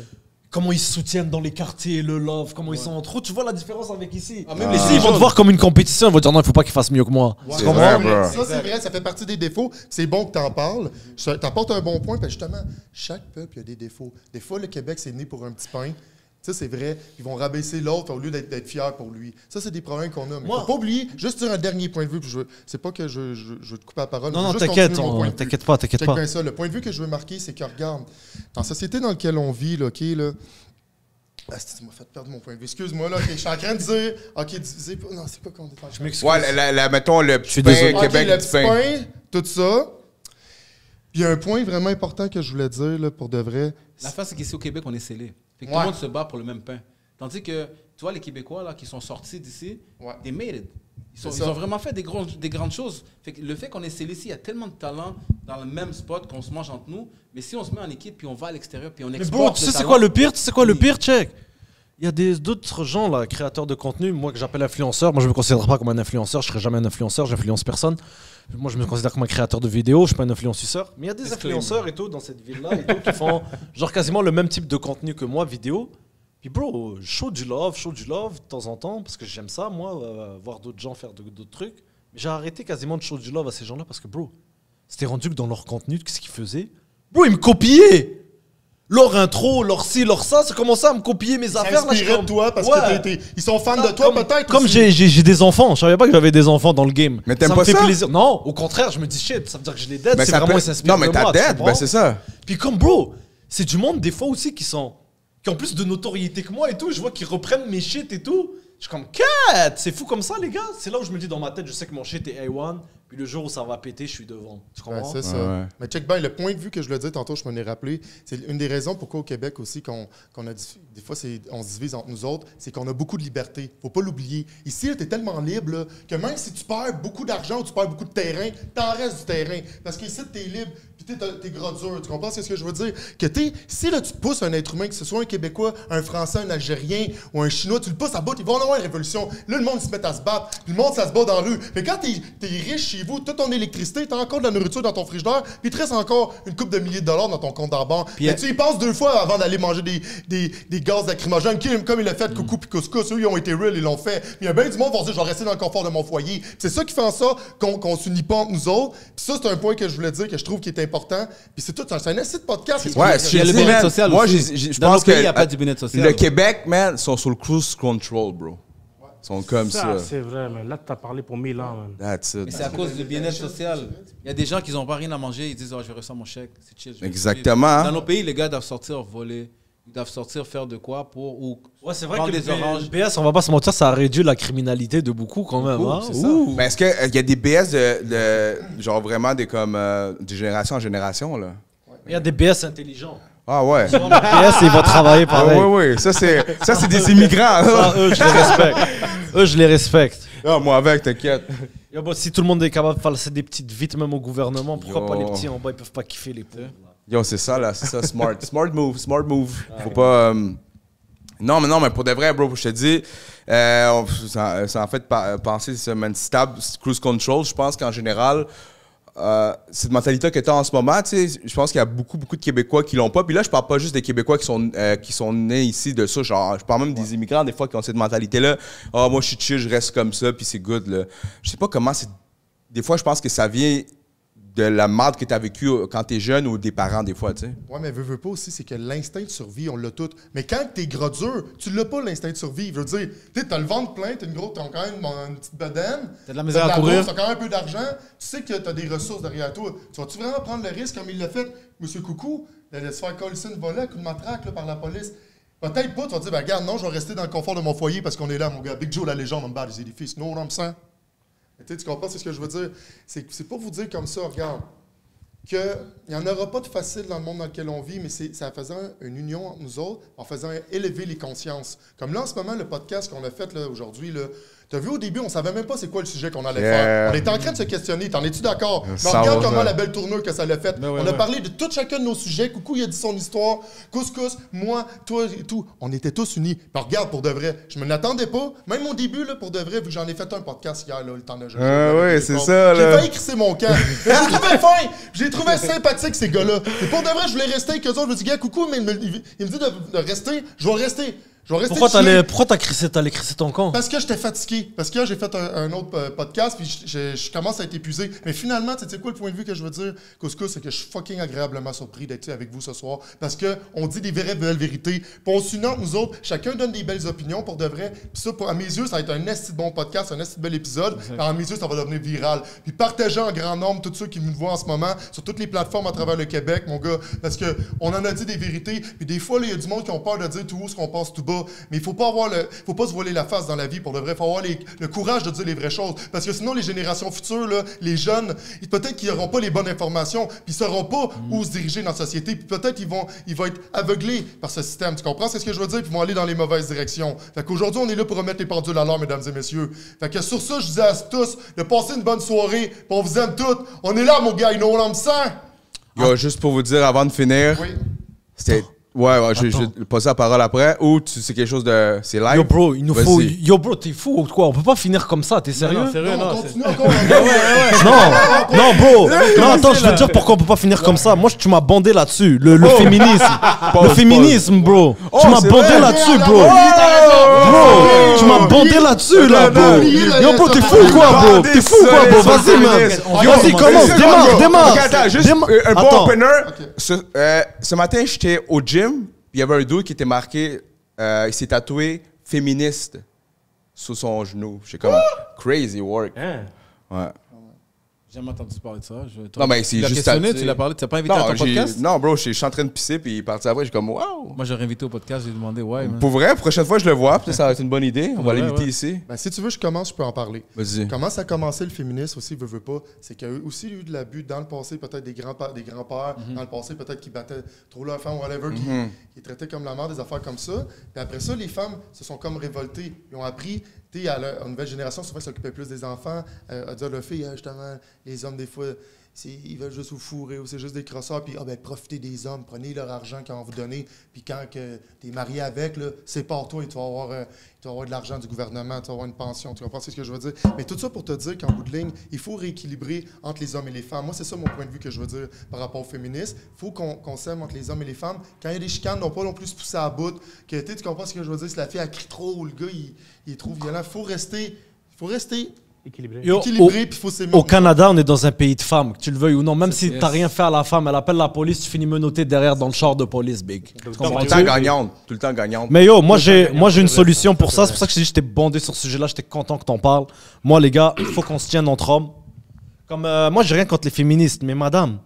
comment ils se soutiennent dans les quartiers, le love, comment ils sont entre eux. Tu vois la différence avec ici. même Ici, ils vont te voir comme une compétition. Ils vont te dire non, il faut pas qu'ils fassent mieux que moi. Ouais, Tu comprends? vrai, bro. ça, c'est vrai, ça fait partie des défauts. C'est bon que tu en parles. Tu apportes un bon point, parce que justement, chaque peuple a des défauts. Des fois, le Québec, c'est né pour un petit pain. Ça, c'est vrai. Ils vont rabaisser l'autre au lieu d'être fiers pour lui. Ça, c'est des problèmes qu'on a. Mais faut pas oublier, juste sur un dernier point de vue, c'est pas que je veux te couper la parole. Non, juste t'inquiète, continuer mon point de vue. t'inquiète pas. Check bien ça. Le point de vue que je veux marquer, c'est que, regarde, dans la société dans laquelle on vit, là, OK, là... Ah, tu m'as fait perdre mon point de vue. Excuse-moi, là, OK, je suis en train de dire... OK, non, c'est pas qu'on est en train de... Je m'excuse. Ouais, mettons le petit pain, désolé. Québec, OK, le petit petit pain. pain, tout ça. Puis il y a un point vraiment important que je voulais dire, là, pour de vrai. L'affaire, c'est qu'ici au Québec, on est scellé. Fait que Ouais. tout le monde se bat pour le même pain. Tandis que, tu vois, les Québécois là, qui sont sortis d'ici, Ouais. they made it. C'est Ils ça. ont vraiment fait des grandes choses. Fait que le fait qu'on est scellé ici, il y a tellement de talent dans le même spot qu'on se mange entre nous. Mais si on se met en équipe, puis on va à l'extérieur, puis on Mais exporte bro, tu sais c'est quoi le pire? Tu sais quoi le pire, check? Il y a d'autres gens, là, créateurs de contenu, moi que j'appelle influenceur. Moi, je me considère pas comme un influenceur, je serai jamais un influenceur, j'influence personne. Moi, je me considère comme un créateur de vidéos, je suis pas un influenceur. Mais il y a des influenceurs et tout dans cette ville-là et tout qui font genre quasiment le même type de contenu que moi, vidéo. Puis bro, show du love de temps en temps, parce que j'aime ça, moi, voir d'autres gens faire d'autres trucs. Mais j'ai arrêté quasiment de show du love à ces gens-là parce que bro, c'était rendu que dans leur contenu, qu'est-ce qu'ils faisaient? Bro, ils me copiaient! Leur intro, leur ci, leur ça commençait à me copier mes affaires. Là, Inspiré de toi parce Ouais. que ils sont fans de toi, peut-être. Comme aussi. j'ai des enfants, je savais pas que j'avais des enfants dans le game. Mais t'aimes ça pas me fait ça? plaisir. Non, au contraire, je me dis shit, ça veut dire que je les dead, Mais c'est ça vraiment peut- ils s'inspirent Non, mais de t'as moi, tu dead, comprends? ben c'est ça. Puis comme bro, c'est du monde des fois aussi qui ont plus de notoriété que moi et tout, je vois qu'ils reprennent mes shit et tout. Je suis comme cat, c'est fou comme ça les gars. C'est là où je me dis dans ma tête, je sais que mon shit est A1, puis le jour où ça va péter, je suis devant. Tu Ouais, comprends? c'est ça. Ouais. Mais check bien, le point de vue que je le dis tantôt, je m'en ai rappelé, c'est une des raisons pourquoi au Québec aussi, qu'on a des fois, on se divise entre nous autres, c'est qu'on a beaucoup de liberté. Faut pas l'oublier. Ici, tu es tellement libre là, que même si tu perds beaucoup d'argent ou tu perds beaucoup de terrain, t'en restes du terrain. Parce qu'ici, tu es libre, puis t'es gras dur. Tu comprends ce que je veux dire? Que si là, tu pousses un être humain, que ce soit un Québécois, un Français, un Algérien ou un Chinois, tu le pousses à bout, ils vont en avoir une révolution. Là, le monde se met à se battre, puis le monde, ça se bat dans la rue. Mais quand t'es riche chez vous, toute ton électricité, t'as encore de la nourriture dans ton frigidaire, puis il te reste encore une couple de milliers de dollars dans ton compte en banque. Mais tu y penses 2 fois avant d'aller manger des gaz lacrymogènes, comme il l'a fait Coucou puis Couscous. Eux, ils ont été real, ils l'ont fait. Mais il y a bien du monde qui vont se dire, je vais rester dans le confort de mon foyer. Puis c'est ça qui fait en sorte qu'on s'unit pas entre nous autres. Puis ça, c'est un point que je voulais dire, que je trouve qui est important. Puis c'est tout, c'est un assez de podcast. Ouais, Il y a le dis, bien-être man, social moi, aussi. je Dans pense nos pays, que il n'y a pas du bien-être social. le Québec, man, sont sur le cruise control, bro. Ils sont comme ça. C'est vrai, mais là, tu as parlé pour 1000 ans, man. That's it. Mais c'est à cause du bien-être social. Il y a des gens qui n'ont pas rien à manger, ils disent oh, je vais recevoir mon chèque, c'est chill. je vais Exactement. vivre. Dans nos pays, les gars doivent sortir voler, ils doivent sortir faire de quoi pour ou Ouais, c'est vrai prendre que des oranges. le PS, on va pas se mentir, ça a réduit la criminalité de beaucoup quand même. Beaucoup, Hein? c'est ça. Ouh. Mais est-ce qu'il y a des BS de genre vraiment des comme de génération en génération là? Il y a des BS intelligents. Ah ouais. Le PS, il va travailler pareil. Ouais. Ça c'est des immigrants. Ça, eux, je les respecte. Eux, je les respecte. Ah, moi avec, t'inquiète. Yo, bon, si tout le monde est capable de faire des petites vites même au gouvernement, pourquoi Yo. pas les petits en bas, ils peuvent pas kiffer les pauvres. Yo, c'est ça là, c'est ça, smart move. Faut pas. Non, mais pour de vrai, bro, je te dis, ça en fait penser ce man stab cruise control. Je pense qu'en général, cette mentalité que tu as en ce moment, tu sais, je pense qu'il y a beaucoup de Québécois qui l'ont pas. Puis là, je parle pas juste des Québécois qui sont nés ici de ça. Genre, je parle même des immigrants des fois qui ont cette mentalité-là. Ah, moi, je suis chill, je reste comme ça, puis c'est good. Là. Je sais pas comment c'est. Des fois, je pense que ça vient de la marde que tu as vécue quand tu es jeune ou des parents, des fois, tu sais. Ouais, mais veux pas aussi, c'est que l'instinct de survie, on l'a tout. Mais quand t'es gras dur, tu l'as pas, l'instinct de survie. Je veux dire, tu sais, t'as le ventre plein, t'as quand même une petite bedaine. T'as de la misère à courir. bourse, t'as quand même un peu d'argent. Tu sais que t'as des ressources derrière toi. Tu vas-tu vraiment prendre le risque, comme il l'a fait, M. Coucou, d'aller se faire coller une volée à coup de matraque là, par la police? Peut-être pas, tu vas te dire, ben, regarde, non, je vais rester dans le confort de mon foyer parce qu'on est là, mon gars. Big Joe, la légende, en bas des édifices. No, on me sent. Tu comprends ce que je veux dire? C'est pas vous dire comme ça, regarde. Qu'il n'y en aura pas de facile dans le monde dans lequel on vit, mais c'est en faisant une union entre nous autres, en faisant élever les consciences. Comme là, en ce moment, le podcast qu'on a fait là, aujourd'hui, là, T'as vu, au début, on savait même pas c'est quoi le sujet qu'on allait faire. On était en train de se questionner. T'en es-tu d'accord? Mais regarde comment la belle tournure que ça l'a faite. On a parlé de tout chacun de nos sujets. Coucou, il a dit son histoire. Couscous, moi, toi et tout. On était tous unis. Puis regarde, pour de vrai, je me l'attendais pas. Même au début, là, pour de vrai, vu que j'en ai fait un podcast hier, là, le temps de jeu. Ouais, c'est ça, J'ai là. failli crisser mon camp. J'ai trouvé fin. J'ai trouvé sympathique, ces gars-là. Et pour de vrai, je voulais rester avec eux autres. Je me dis, gars, coucou, mais il me dit de rester. Je vais rester. Pourquoi t'allais crisser ton camp? Parce que j'étais fatigué. Parce que j'ai fait un autre podcast, puis je commence à être épuisé. Mais finalement, tu sais quoi le point de vue que je veux dire, Couscous, c'est que je suis fucking agréablement surpris d'être avec vous ce soir. Parce qu'on dit des vraies belles vérités. Puis on s'unit entre nous autres. Chacun donne des belles opinions pour de vrai. Puis ça, à mes yeux, ça va être un esti de bon podcast, un esti de bel épisode. Puis à mes yeux, ça va devenir viral. Puis partagez en grand nombre tous ceux qui nous voient en ce moment sur toutes les plateformes à travers le Québec, mon gars. Parce qu'on en a dit des vérités. Puis des fois, il y a du monde qui ont peur de dire tout haut ce qu'on pense tout bas. Mais il faut pas se voiler la face dans la vie pour de vrai. Il faut avoir le courage de dire les vraies choses. Parce que sinon, les générations futures, là, les jeunes, peut-être qu'ils n'auront pas les bonnes informations, puis ils sauront pas où se diriger dans la société, puis peut-être ils vont être aveuglés par ce système. Tu comprends ce que je veux dire? Puis ils vont aller dans les mauvaises directions. Fait qu'aujourd'hui, on est là pour remettre les pendules à l'heure, mesdames et messieurs. Fait que sur ça, je dis à tous de passer une bonne soirée, puis on vous aime toutes. On est là, mon gars, you know what I'm saying? Yo, juste pour vous dire avant de finir, c'était... Ouais, je vais passer la parole après. Ou c'est quelque chose de... C'est live? Yo, bro, il nous faut... Yo, bro, t'es fou ou quoi? On peut pas finir comme ça, t'es sérieux? Non, sérieux, non. Continue encore. Non, bro. Non, attends, je veux te dire pourquoi on peut pas finir comme ça. Moi, tu m'as bandé là-dessus. Le féminisme. Le féminisme, bro. Tu m'as bandé là-dessus, bro. Bro, tu m'as bandé là-dessus, là, bro. Yo, bro, t'es fou ou quoi, bro? T'es fou ou quoi, bro? Vas-y, man. Vas-y, commence, démarre. Attends, juste un bon opener. Ce matin, j'étais au gym. Puis il y avait un dude qui était marqué, il s'est tatoué féministe sous son genou. J'ai comme crazy work. Ouais. J'ai jamais entendu parler de ça. Non, mais c'est juste questionné, tu l'as parlé, tu l'as pas invité à ton podcast? Non, bro, je suis en train de pisser, puis il est parti après, j'ai comme, wow! Moi, j'aurais invité au podcast, j'ai demandé, ouais. Pour vrai, prochaine fois, je le vois, peut-être ça va être une bonne idée. On va l'inviter ici. Ben, si tu veux, je peux en parler. Vas-y. Comment ça a commencé le féminisme aussi, veut pas, c'est qu'il y a aussi eu de l'abus dans le passé, peut-être des grands-pères, dans le passé, peut-être qui battaient trop leurs femmes, whatever, qui traitaient comme la mort, des affaires comme ça. Puis après ça, les femmes se sont comme révoltées. Ils ont appris, tu sais, à la nouvelle génération, souvent, ils s'occupaient plus des enfants, à dire aux filles, justement, les hommes, des fois, ils veulent juste vous fourrer ou c'est juste des crosseurs, puis profitez des hommes, prenez leur argent qu'ils vont vous donner, puis quand tu es marié avec, c'est pas toi et tu vas avoir de l'argent du gouvernement, tu vas avoir une pension, tu comprends ce que je veux dire? Mais tout ça pour te dire qu'en bout de ligne, il faut rééquilibrer entre les hommes et les femmes. Moi, c'est ça mon point de vue que je veux dire par rapport au féminisme. Il faut qu'on s'aime entre les hommes et les femmes. Quand il y a des chicanes, non pas non plus se pousser à bout, que tu comprends ce que je veux dire? Si la fille elle crie trop ou le gars il est trop violent, il faut rester équilibré, puis il faut s'aimer. Au Canada, on est dans un pays de femmes, que tu le veuilles ou non. Même si t'as rien fait à la femme, elle appelle la police, tu finis menotté derrière dans le char de police, big. Tout le temps gagnante. Mais yo, moi j'ai une solution pour ça. C'est pour ça que je dis j'étais bondé sur ce sujet-là, j'étais content que t'en parles. Moi les gars, il faut qu'on se tienne entre hommes. Comme moi j'ai rien contre les féministes, mais madame,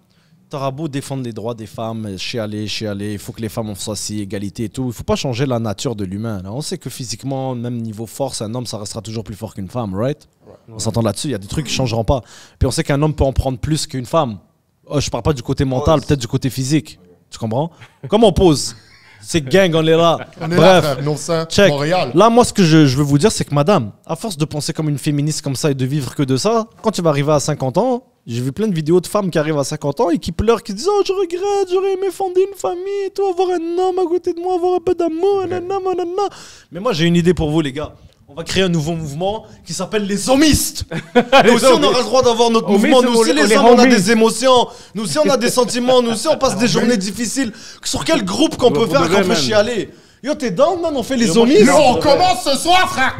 t'auras beau défendre les droits des femmes, chialer, il faut que les femmes soient si égalité et tout. Il faut pas changer la nature de l'humain. On sait que physiquement, même niveau force, un homme ça restera toujours plus fort qu'une femme, right? On s'entend là-dessus, il y a des trucs qui changeront pas. Puis on sait qu'un homme peut en prendre plus qu'une femme. Je parle pas du côté mental, peut-être du côté physique. Tu comprends? Comme on pose. C'est gang, on est là. Bref, check. Montréal. Là, moi, ce que je veux vous dire, c'est que madame, à force de penser comme une féministe comme ça et de vivre que de ça, quand tu vas arriver à 50 ans, j'ai vu plein de vidéos de femmes qui arrivent à 50 ans et qui pleurent, qui disent « Oh, je regrette, j'aurais aimé fonder une famille et tout, avoir un homme à côté de moi, avoir un peu d'amour, nanana. » Mais moi, j'ai une idée pour vous, les gars. On va créer un nouveau mouvement qui s'appelle les homistes. Nous aussi, on aura le droit d'avoir notre mouvement. Nous aussi, les hommes, on a des émotions. Nous aussi, on a des sentiments. Nous aussi, on passe des journées difficiles. Sur quel groupe qu'on peut faire qu'on peut chialer? Yo, t'es down, man? On fait les homistes? Yo, on commence ce soir, frère!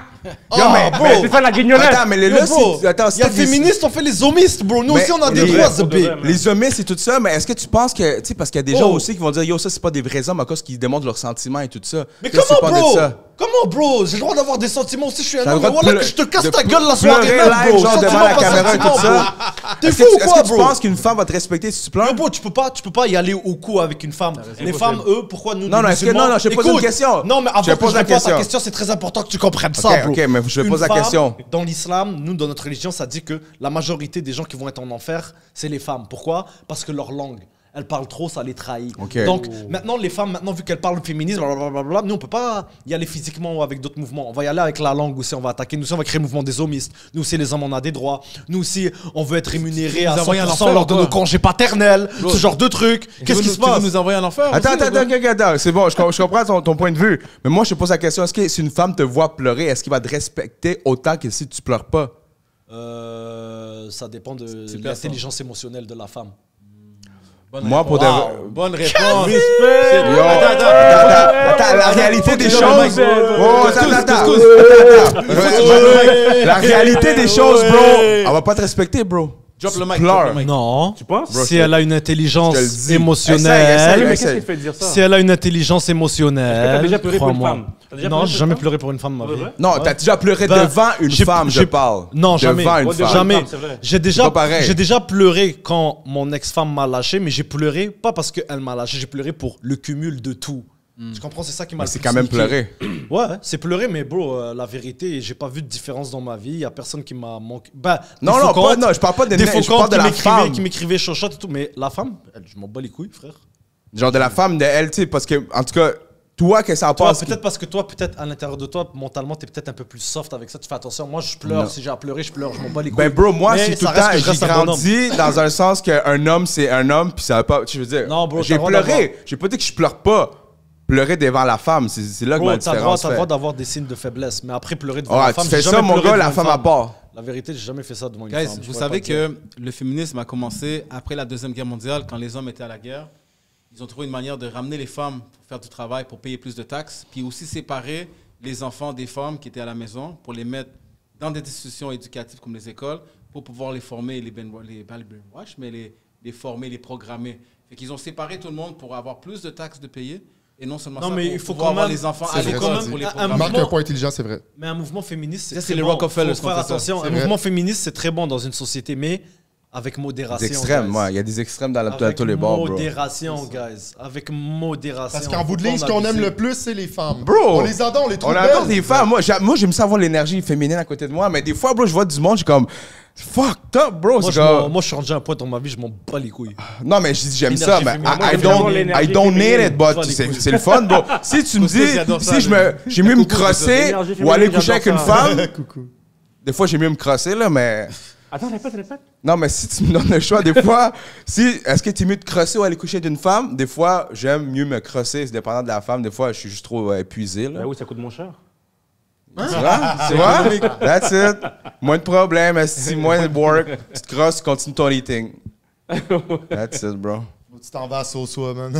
Bro! C'est ça la guignolette! Attends, mais Il y a féministes, on fait les homistes, bro. Nous aussi, on a des droits, Zébé. Les homistes, c'est tout ça, mais est-ce que tu penses que, tu sais, parce qu'il y a des gens aussi qui vont dire, yo, ça, c'est pas des vrais hommes à cause qu'ils démontrent leurs sentiments et tout ça. Mais comment, bro? Comment, bro? J'ai le droit d'avoir des sentiments aussi, je suis un homme. Mais voilà que je te casse ta gueule la soirée même, bro. Genre devant la caméra et tout ça. T'es fou ou quoi, Est-ce que tu bro? penses qu'une femme va te respecter si tu pleures? Bro, tu peux pas y aller au coup avec une femme. Les femmes, eux, pourquoi nous? Non, je te pose une question. Non, mais avant que je réponde à ta question, c'est très important que tu comprennes ça, bro. Ok, mais je te pose la question. Dans l'islam, nous, dans notre religion, ça dit que la majorité des gens qui vont être en enfer, c'est les femmes. Pourquoi? Parce que leur langue, elles parlent trop, ça les trahit. Ok. Donc maintenant, les femmes, vu qu'elles parlent féminisme, blablabla, nous on peut pas y aller physiquement ou avec d'autres mouvements. On va y aller avec la langue aussi, on va attaquer. Nous aussi, on va créer le mouvement des homistes. Nous aussi, les hommes, on a des droits. Nous aussi, on veut être rémunérés à 100% lors de nos congés paternels, ce genre de trucs. Qu'est-ce qui se passe? Tu veux nous envoyer en enfer? Attends, c'est bon, je comprends ton point de vue. Mais moi, je te pose la question, est-ce que si une femme te voit pleurer, est-ce qu'il va te respecter autant que si tu pleures pas? Ça dépend de l'intelligence émotionnelle de la femme. Moi, pour Bonne réponse. Yo, attends, la réalité des choses. Oh, attends. La réalité des choses, bro. Elle va pas te respecter, bro. Drop le mic. Pleure. Non. Tu penses? Si elle a une intelligence Je te le dis. émotionnelle, Mais qu'est-ce qui te fait dire ça? si elle a une intelligence Est-ce que émotionnelle, t'as déjà pleuré pour une crois-moi. femme? T'as déjà Non, pleuré j'ai pour jamais une femme? pleuré pour une femme de ma vie. Ouais. Non, t'as déjà pleuré Ben, devant une femme, je parle. Non, jamais. Devant une Ouais, devant femme. Jamais. une femme, c'est vrai. J'ai pas pareil. déjà pleuré quand mon ex-femme m'a lâché, mais j'ai pleuré pas parce qu'elle m'a lâché, j'ai pleuré pour le cumul de tout. Tu comprends, c'est ça qui m'a Mais le c'est plus quand même niqué. pleurer. Ouais, c'est pleurer, mais bro, la vérité, j'ai pas vu de différence dans ma vie. Y a personne qui m'a manqué. Ben, Non, des non, faux comptes, je parle pas de des faux je parle comptes de la femme. qui m'écrivaient chochotte et tout, mais la femme, je m'en bats les couilles, frère. Genre de la femme de elle, tu sais, parce que, en tout cas, toi, qu'est-ce que ça Toi, passe? peut-être parce que toi, peut-être à l'intérieur de toi, mentalement, t'es peut-être un peu plus soft avec ça. Tu fais attention. Moi, je pleure. Non. Si j'ai à pleurer, je pleure. Je m'en bats les couilles. Ben, bro, moi, Mais c'est tout ça le temps, reste que je j'ai reste un bonhomme. grandi dans un sens qu'un homme, c'est un homme, puis ça va pas, tu veux dire. Non, bro, j'ai t'as le droit pleuré. J'ai pas dit que je pleure pas. Pleurer devant la femme, c'est là que Bro, ma t'as le différence droit fait. d'avoir des signes de faiblesse. Mais après, pleurer devant Ouais, la femme, tu fais j'ai ça, jamais mon pleuré gars, devant la une femme à part. La vérité, j'ai jamais fait ça devant une Guys, femme. Je vous pourrais savez pas dire. que le féminisme a commencé après la Deuxième Guerre mondiale, quand les hommes étaient à la guerre. Ils ont trouvé une manière de ramener les femmes pour faire du travail, pour payer plus de taxes, puis aussi séparer les enfants des femmes qui étaient à la maison pour les mettre dans des institutions éducatives comme les écoles pour pouvoir les former, pas les brainwash, mais les former, les programmer. Fait qu'ils ont séparé tout le monde pour avoir plus de taxes de payer. Et non seulement Non, ça, mais pour il faut pouvoir quand avoir même- les enfants c'est à vrai, l'école ça, pour les un programmer. Marque mouvement- un point intelligent, c'est vrai. Mais un mouvement féministe, c'est Ça, très c'est les bon. Rockefeller Faut qui ont faire fait ça. attention. C'est Un vrai. mouvement féministe, c'est très bon dans une société, mais avec modération. Des extrêmes, guys. ouais. Il y a des extrêmes dans Avec tous les bords, bro. modération, guys. Avec modération. Parce qu'en bout de Faut ligne, pas ce en qu'on aime abuser. le plus, c'est les femmes. Bro! On les adore, on les trouve On adore belles. des femmes. Moi, j'aime ça avoir l'énergie féminine à côté de moi, mais des fois, bro, je vois du monde, je suis comme, fucked up, bro. Moi, C'est comme... moi, je suis rendu à un point dans ma vie, je m'en bats les couilles. Non, mais je dis, j'aime Énergie ça, mais féminine. Moi, I j'aime vraiment don't l'énergie need féminine. it, but Pas les couilles. c'est le fun, bro. Si tu me dis, j'adore ça, si j'ai mieux me crosser L'énergie ou aller féminine, coucher avec une j'adore ça. femme, des fois, j'ai mieux me crosser, là, mais... Attends, répète. Non, mais si tu me donnes le choix, des fois, est-ce que tu es mieux de crosser ou aller coucher d'une femme? Des fois, j'aime mieux me crosser, c'est dépendant de la femme. Des fois, je suis juste trop épuisé, là. Ben oui, ça coûte moins cher. Tu vois? That's it. Moins de problèmes, moins de work. Tu te crosses, tu continues ton eating. That's it, bro. Tu t'en vas à Sosoa, man. Ou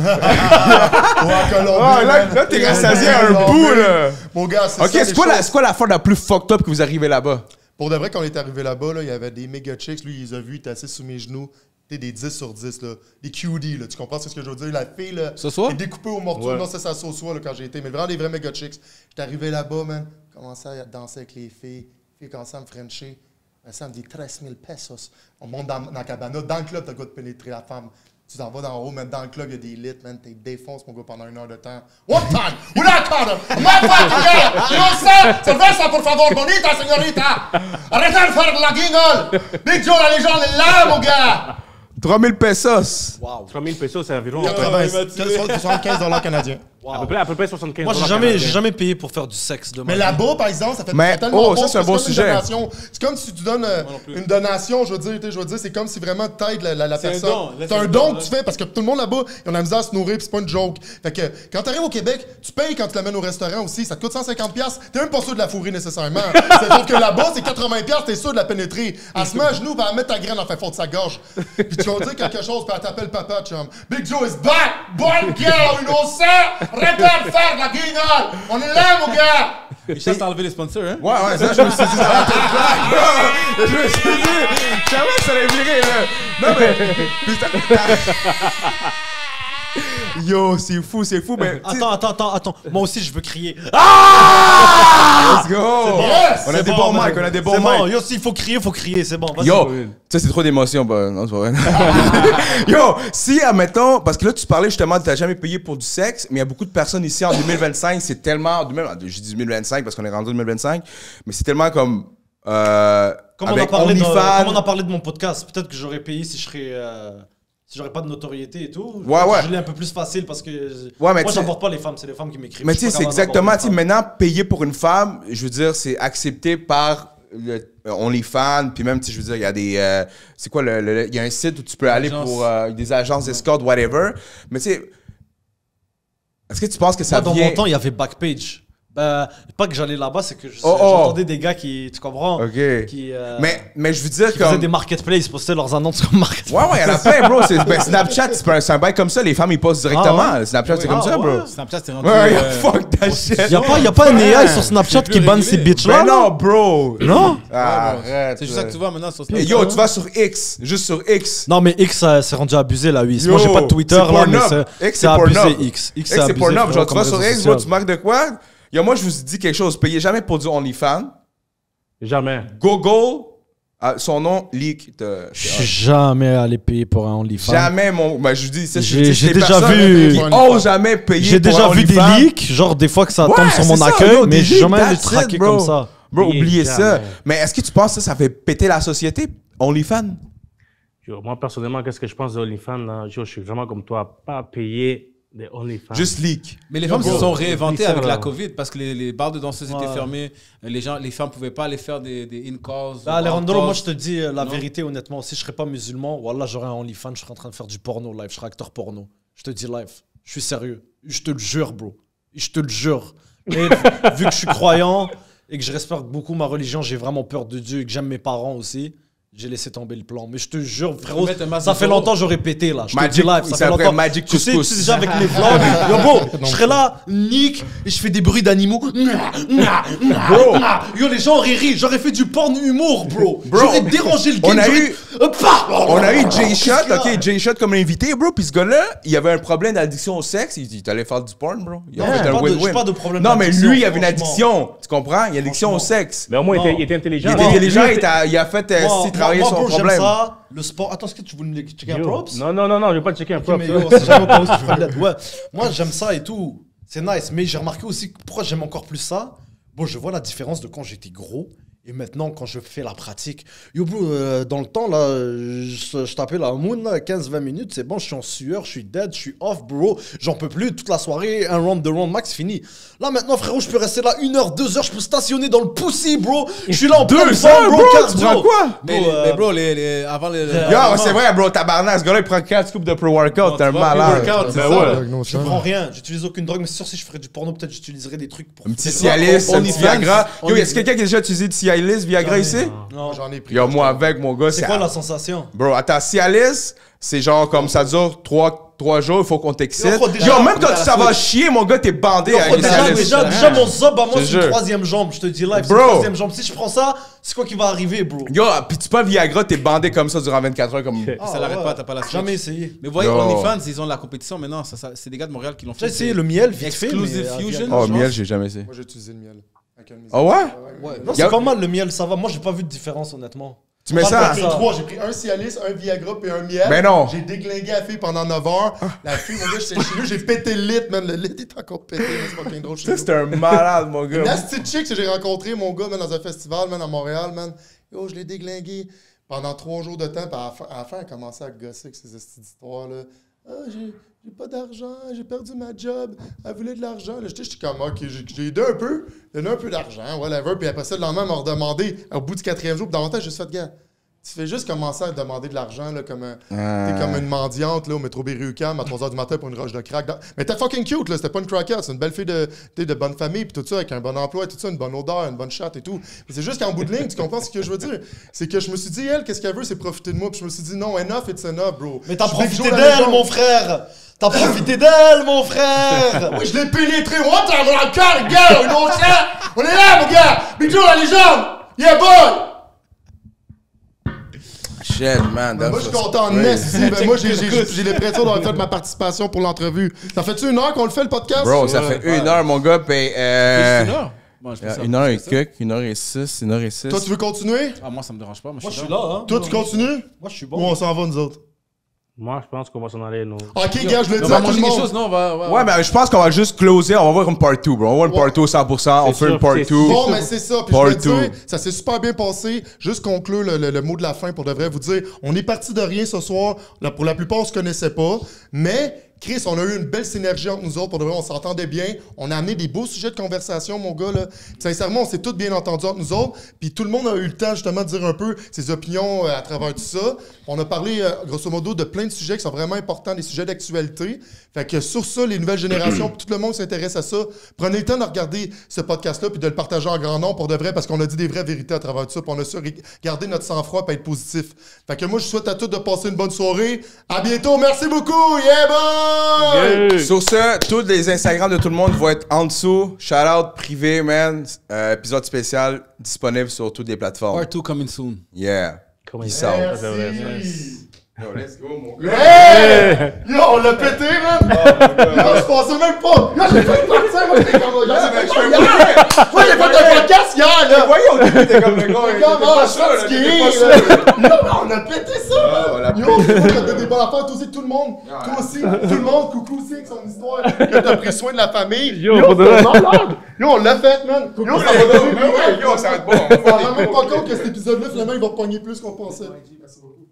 en Colombie, man. Là, t'es rassasié à un bout, là. Mon gars, c'est Ok, ça, les c'est quoi choses. l'affaire la plus fucked up que vous arrivez là-bas? Pour de vrai, quand on est arrivé là-bas, là, il y avait des méga chicks. Lui, il les a vus, il était assis sous mes genoux. T'es des 10 sur 10, là. Des QD, là. Tu comprends ce que je veux dire? La fille, là, Ce soir? est découpée au morceau. Ouais. Non, c'est ça, Sosoa, là, quand j'ai été. Mais vraiment des vrais méga chicks. J'étais arrivé là-bas, man. Commençais à danser avec les filles. Les filles commençaient à me frencher. Ça me dit 13 000 pesos. On monte dans la cabana. Dans le club, t'as le goût de pénétrer la femme. Tu t'en vas d'en haut, mais dans le club, il y a des lits, man. T'es défonce, mon gars, pendant 1 heure de temps. What time? Una cara! Una fucking You know ça? Cerveza, por favor, bonita, señorita! Arrêtez de faire de la guignole! Big Joe, la légende est là, mon gars! 3000 pesos. Waouh. 3000 pesos, c'est environ 75 canadiens. à peu près 75 Moi, j'ai jamais payé pour faire du sexe de Mais ma vie. là-bas, par exemple, ça fait Mais, tellement oh, ça, bon, c'est un bon comme une sujet. donation. C'est comme si tu donnes une donation, je veux dire, c'est comme si vraiment tu aides la C'est un personne. don. Là, C'est c'est un un don don, que tu fais parce que tout le monde là-bas, ils ont la misère à se nourrir, puis c'est pas une joke. Fait que quand tu arrives au Québec, tu payes quand tu l'amènes au restaurant aussi. Ça te coûte 150$. T'es même pas sûr de la fourrer nécessairement. C'est sauf que là-bas, c'est 80$, t'es sûr de la pénétrer. Elle se met à genoux, puis elle met ta graine en fait fond de sa gorge. Puis tu vas dire quelque chose, puis elle t'appelle papa, chum. Big Joe is back! Bonne girl, you know ça! Répète faire de la guignole! On est là, mon gars! Il cherche à enlever les sponsors, hein? Ouais, ça, je me suis dit, ça va être une blague, bro. Je me suis dit, je savais que ça allait virer, là. Non, mais. Yo, c'est fou, mais. tu sais, Attends. Moi aussi, je veux crier. Let's go! Yes! On a des bons mics, on a des bons C'est bon. mics. Yo, s'il faut crier, c'est bon. Vas-y. Yo, ça c'est trop d'émotions, bah, non, c'est pas vrai. Yo, si, admettons, parce que là, tu parlais justement de t'as jamais payé pour du sexe, mais il y a beaucoup de personnes ici en 2025, c'est tellement, je dis 2025 parce qu'on est rendu en 2025, mais c'est tellement comme, Comme on avec a parlé OnlyFans. de mon podcast, peut-être que j'aurais payé si je si j'aurais pas de notoriété et tout, Ouais. je l'ai un peu plus facile parce que Ouais, mais moi, j'aborde pas les femmes, c'est les femmes qui m'écrivent. Mais tu sais, c'est exactement, tu sais, maintenant, payer pour une femme, je veux dire, c'est accepté par le OnlyFans, puis même, tu sais, je veux dire, il y a des... c'est quoi, il y a un site où tu peux aller pour des agences d'escorte, whatever. Mais tu sais, est-ce que tu penses que ça Moi, dans vient... mon temps, il y avait Backpage. Pas que j'allais là-bas, c'est que j'entendais des gars qui, tu comprends, OK. qui Mais je veux dire faisaient comme... des marketplaces, postaient leurs annonces comme marketplace. Ouais, il y en a plein, bro. Snapchat, c'est un bail comme ça. Les femmes, ils postent directement. Snapchat, c'est comme ça, bro. Snapchat, c'est rendu. Ouais, fuck that shit. Y a pas un AI sur Snapchat qui banne ces bitches-là? Mais non, bro. Non? Arrête. C'est juste ça que tu vois maintenant sur Snapchat. Yo, tu vas sur X. Juste sur X. Non, mais X, c'est rendu abusé, là, oui. Yo, Moi, j'ai pas de Twitter, c'est là, mais Pornhub. X, c'est abusé, Pornhub. X. X, c'est Pornhub. Genre, frérot, tu vas comme sur X, réseau bro, tu social. marques de quoi? Yo, moi, je vous dis quelque chose. Payez jamais pour du OnlyFans. Jamais. Google, son nom, leak. Je suis jamais allé payer pour un OnlyFans. Jamais, mon. Ben, je vous dis, ça, J'ai des déjà personnes vu- qui osent jamais payer J'ai pour déjà un vu des OnlyFans. leaks, genre des fois que ça Ouais, tombe sur mon c'est ça, accueil, yo, mais des j'ai jamais leaks, le that's it, traqué bro. comme ça. Bro, oubliez Jamais. ça. Mais est-ce que tu penses que ça fait péter la société, OnlyFans? Moi, personnellement, qu'est-ce que je pense de OnlyFans, là? Je suis vraiment comme toi, pas payer des OnlyFans. Juste leak. Mais les femmes se bro, sont réinventées c'est ça, avec là. la Covid parce que les bars de danseuses étaient Ouais. fermés. Les femmes pouvaient pas aller faire des in-calls. Bah, Alejandro, out-calls. moi je te dis la Non. vérité honnêtement, si je serais pas musulman, wallah j'aurais un OnlyFans, je serais en train de faire du porno live, je serais acteur porno. Je te dis live, je suis sérieux, je te le jure bro, je te le jure. Mais vu que je suis croyant et que je respecte beaucoup ma religion, j'ai vraiment peur de Dieu et que j'aime mes parents aussi, j'ai laissé tomber le plan. Mais je te jure frérot, mettre un masque ça de fait taureau. longtemps j'aurais pété là, je te Magic- dis live, il ça fait s'appelle longtemps. Magic Tu sais Couscous. déjà avec mes vlogs, yo bro, je serais là, nique, et je fais des bruits d'animaux. Bro. Yo les gens auraient ri, j'aurais fait du porn humour bro. Bro. J'aurais dérangé le game. On a j'aurais- eu- On a eu Jay Shot, ok, Jay Shot comme invité, bro. Puis ce gars-là, il avait un problème d'addiction au sexe. Il allait faire du porn, bro. Il a Non, fait j'ai un pas de- win-win. j'ai pas de problème Non, mais d'addiction, lui, il avait une franchement. addiction. Tu comprends? Il a une addiction au sexe. Mais au moins, Non. il était intelligent. Il était intelligent, il a fait travailler moi, son bro, problème. j'aime ça, le sport. Attends, est-ce que tu voulais checker un Yo. props? Non, je vais pas checker un Ok, props. mais yo, c'est jamais pas où tu fais de l'aide. Ouais, moi j'aime ça et tout. C'est nice, mais j'ai remarqué aussi que pourquoi j'aime encore plus ça. Bon, je vois la différence de quand j'étais gros et maintenant quand je fais la pratique. Yo, bro, dans le temps, là, je tapais la moon, là, 15-20 minutes, c'est bon, je suis en sueur, je suis dead, je suis off, bro. J'en peux plus, toute la soirée, un round, 2 rounds max, fini. Là, maintenant, frérot, je peux rester là 1 heure, 2 heures, je peux stationner dans le pussy, bro. Je suis là en plein 2 forme, heures, bro, tu cardio. prends quoi? Mais bro, avant les. Yo, c'est vrai, bro, tabarnak. Ce gars-là, il prend 4 scoops de pro-workout. T'es un malade. Workout, c'est Ben ça. ouais. Je prends rien, j'utilise aucune drogue, mais c'est sûr si je ferais du porno, peut-être j'utiliserais des trucs pour. Un petit Cialis, un petit Viagra. Yo, y a OnlyFans. quelqu'un qui a déjà utilisé du Cialis, Viagra ici? Non. J'en ai pris. Yo, moi avec, mon gars, C'est quoi la sensation? Bro, attends, Cialis, c'est genre comme ça dure 3 jours, il faut qu'on t'excite. Yo, déjà, Yo, même quand déjà, tu ça va chier, mon gars, t'es bandé Yo, avec le Cialis. déjà, mon zob à moi, Je te c'est une jure. 3e jambe. Je te dis live, c'est Bro. une 3e jambe. Si je prends ça, c'est quoi qui va arriver, bro? Yo, pis tu pas Viagra, t'es bandé comme ça durant 24 heures. Comme... Ah, Ça l'arrête pas, t'as pas la switch. Jamais essayé. Mais vous voyez, Yo. OnlyFans, ils ont la compétition maintenant. C'est des gars de Montréal qui l'ont fait. J'ai essayé le miel, vite fait. Exclusive mais, Fusion. Oh, je miel, pense. j'ai jamais essayé. Moi, j'ai utilisé le miel. Avec un Oh ouais? Ouais. Non, Y a- c'est pas mal le miel, ça va. Moi, j'ai pas vu de différence, honnêtement. Tu mets Parle ça? pas de ça. J'ai pris un Cialis, un Viagra puis un miel. Ben non. J'ai déglingué la fille pendant 9 heures. La fille, mon gars, j'étais chez lui, j'ai pété le lit, man. Le lit est encore pété, man. C'est fucking drôle chez Ça, nous. c'est un malade, mon Une gars. nasty chick que j'ai rencontré, mon gars, man, dans un festival, man, à Montréal, man. Yo, je l'ai déglingué pendant 3 jours de temps. Puis à la fin, elle commençait à gosser avec ces petites histoires-là. Ah, j'ai pas d'argent, j'ai perdu ma job. Elle voulait de l'argent. Là, j'étais comme, OK, j'ai aidé un peu, donné un peu d'argent, whatever. Puis après ça, le lendemain, elle m'a redemandé, au bout du 4e jour, puis davantage, j'ai juste fait, gars, tu fais juste commencer à demander de l'argent, là, comme, t'es comme une mendiante, là, au métro Berry-UQAM à 3h du matin pour une roche de crack. Mais t'es fucking cute, là, c'était pas une crackhead, c'est une belle fille de bonne famille, puis tout ça, avec un bon emploi, tout ça, une bonne odeur, une bonne chatte et tout. Mais c'est juste qu'en bout de ligne, tu comprends ce que je veux dire? C'est que je me suis dit, elle, qu'est-ce qu'elle veut, c'est profiter de moi, puis je me suis dit, non, enough, it's enough, bro. Mais t'as Je suis Big profité Joe, la d'elle, légende. mon frère! T'as profité d'elle, mon frère! Oui, je l'ai pénétré. On va t'en dans le cœur, les gars. Une autre sang. On est là, mon gars. Big Joe, la légende. Yeah, boy. Shit, man. Moi, je suis content en nest ici. Ben, moi, j'ai l'impression d'avoir fait ma participation pour l'entrevue. Ça fait-tu 1 heure qu'on le fait, le podcast? Bro, ça fait 1 heure, mon gars. Puis, Juste 1 heure. Moi, je pense ça. 1 heure et ça. quelques, 1h06, 1h06. Toi, tu veux continuer? Ah, moi, ça me dérange pas. Moi, je suis là, hein. Toi, tu continues? Moi, je suis Ou bon. on s'en va, nous autres? Moi, je pense qu'on va s'en aller, nous. Ok, gars, je le On dis va à tout le manger quelque monde. chose, non? On va... Ouais, mais je pense qu'on va juste closer. On va voir une part 2, bro. On va voir une part 2 100%. On fait une part 2. Bon, mais c'est ça. Puis je veux Part two. dire, ça s'est super bien passé. Juste conclure le mot de la fin pour de vrai vous dire, on est parti de rien ce soir. Là, pour la plupart, on se connaissait pas. Mais Chris, on a eu une belle synergie entre nous autres. Pour de vrai, on s'entendait bien. On a amené des beaux sujets de conversation, mon gars. Là. Sincèrement, on s'est tous bien entendus entre nous autres. Puis tout le monde a eu le temps, justement, de dire un peu ses opinions à travers tout ça. On a parlé, grosso modo, de plein de sujets qui sont vraiment importants, des sujets d'actualité. Fait que sur ça, les nouvelles générations, puis tout le monde s'intéresse à ça. Prenez le temps de regarder ce podcast-là puis de le partager en grand nombre pour de vrai, parce qu'on a dit des vraies vérités à travers tout ça. Puis on a su garder notre sang-froid et être positif. Fait que moi, je souhaite à tous de passer une bonne soirée. À bientôt. Merci beaucoup. Yeah, boy! Sur ce, tous les Instagrams de tout le monde vont être en dessous. Shout out privé, man. Épisode spécial disponible sur toutes les plateformes. Part 2 coming soon. Yeah. Comment Peace il out. ça, c'est vrai, Yo, let's go, mon gars. Hey! Yo, on l'a pété, man! Yo, je pensais même pas! Yo, j'ai fait partir, moi, j'étais comme... Moi, j'ai fait un podcast hier, là! Voyez, au début, t'es comme le gars. T'es comme, ah, je suis fatigué, là! Yo, on a pété ça, on man! l'a Yo, c'est moi qui a donné des bonnes affaires, toi aussi, tout le monde! Toi aussi, tout le monde, coucou aussi, avec son histoire, que t'as pris soin de la famille! Yo, pour de vrai. c'est malade! Yo, on l'a fait, man! Yo, ça va donner... Yo, ça va être bon. On s'en rend même pas compte que cet épisode-là, finalement, il va pogner plus qu'on pensait. Merci beaucoup.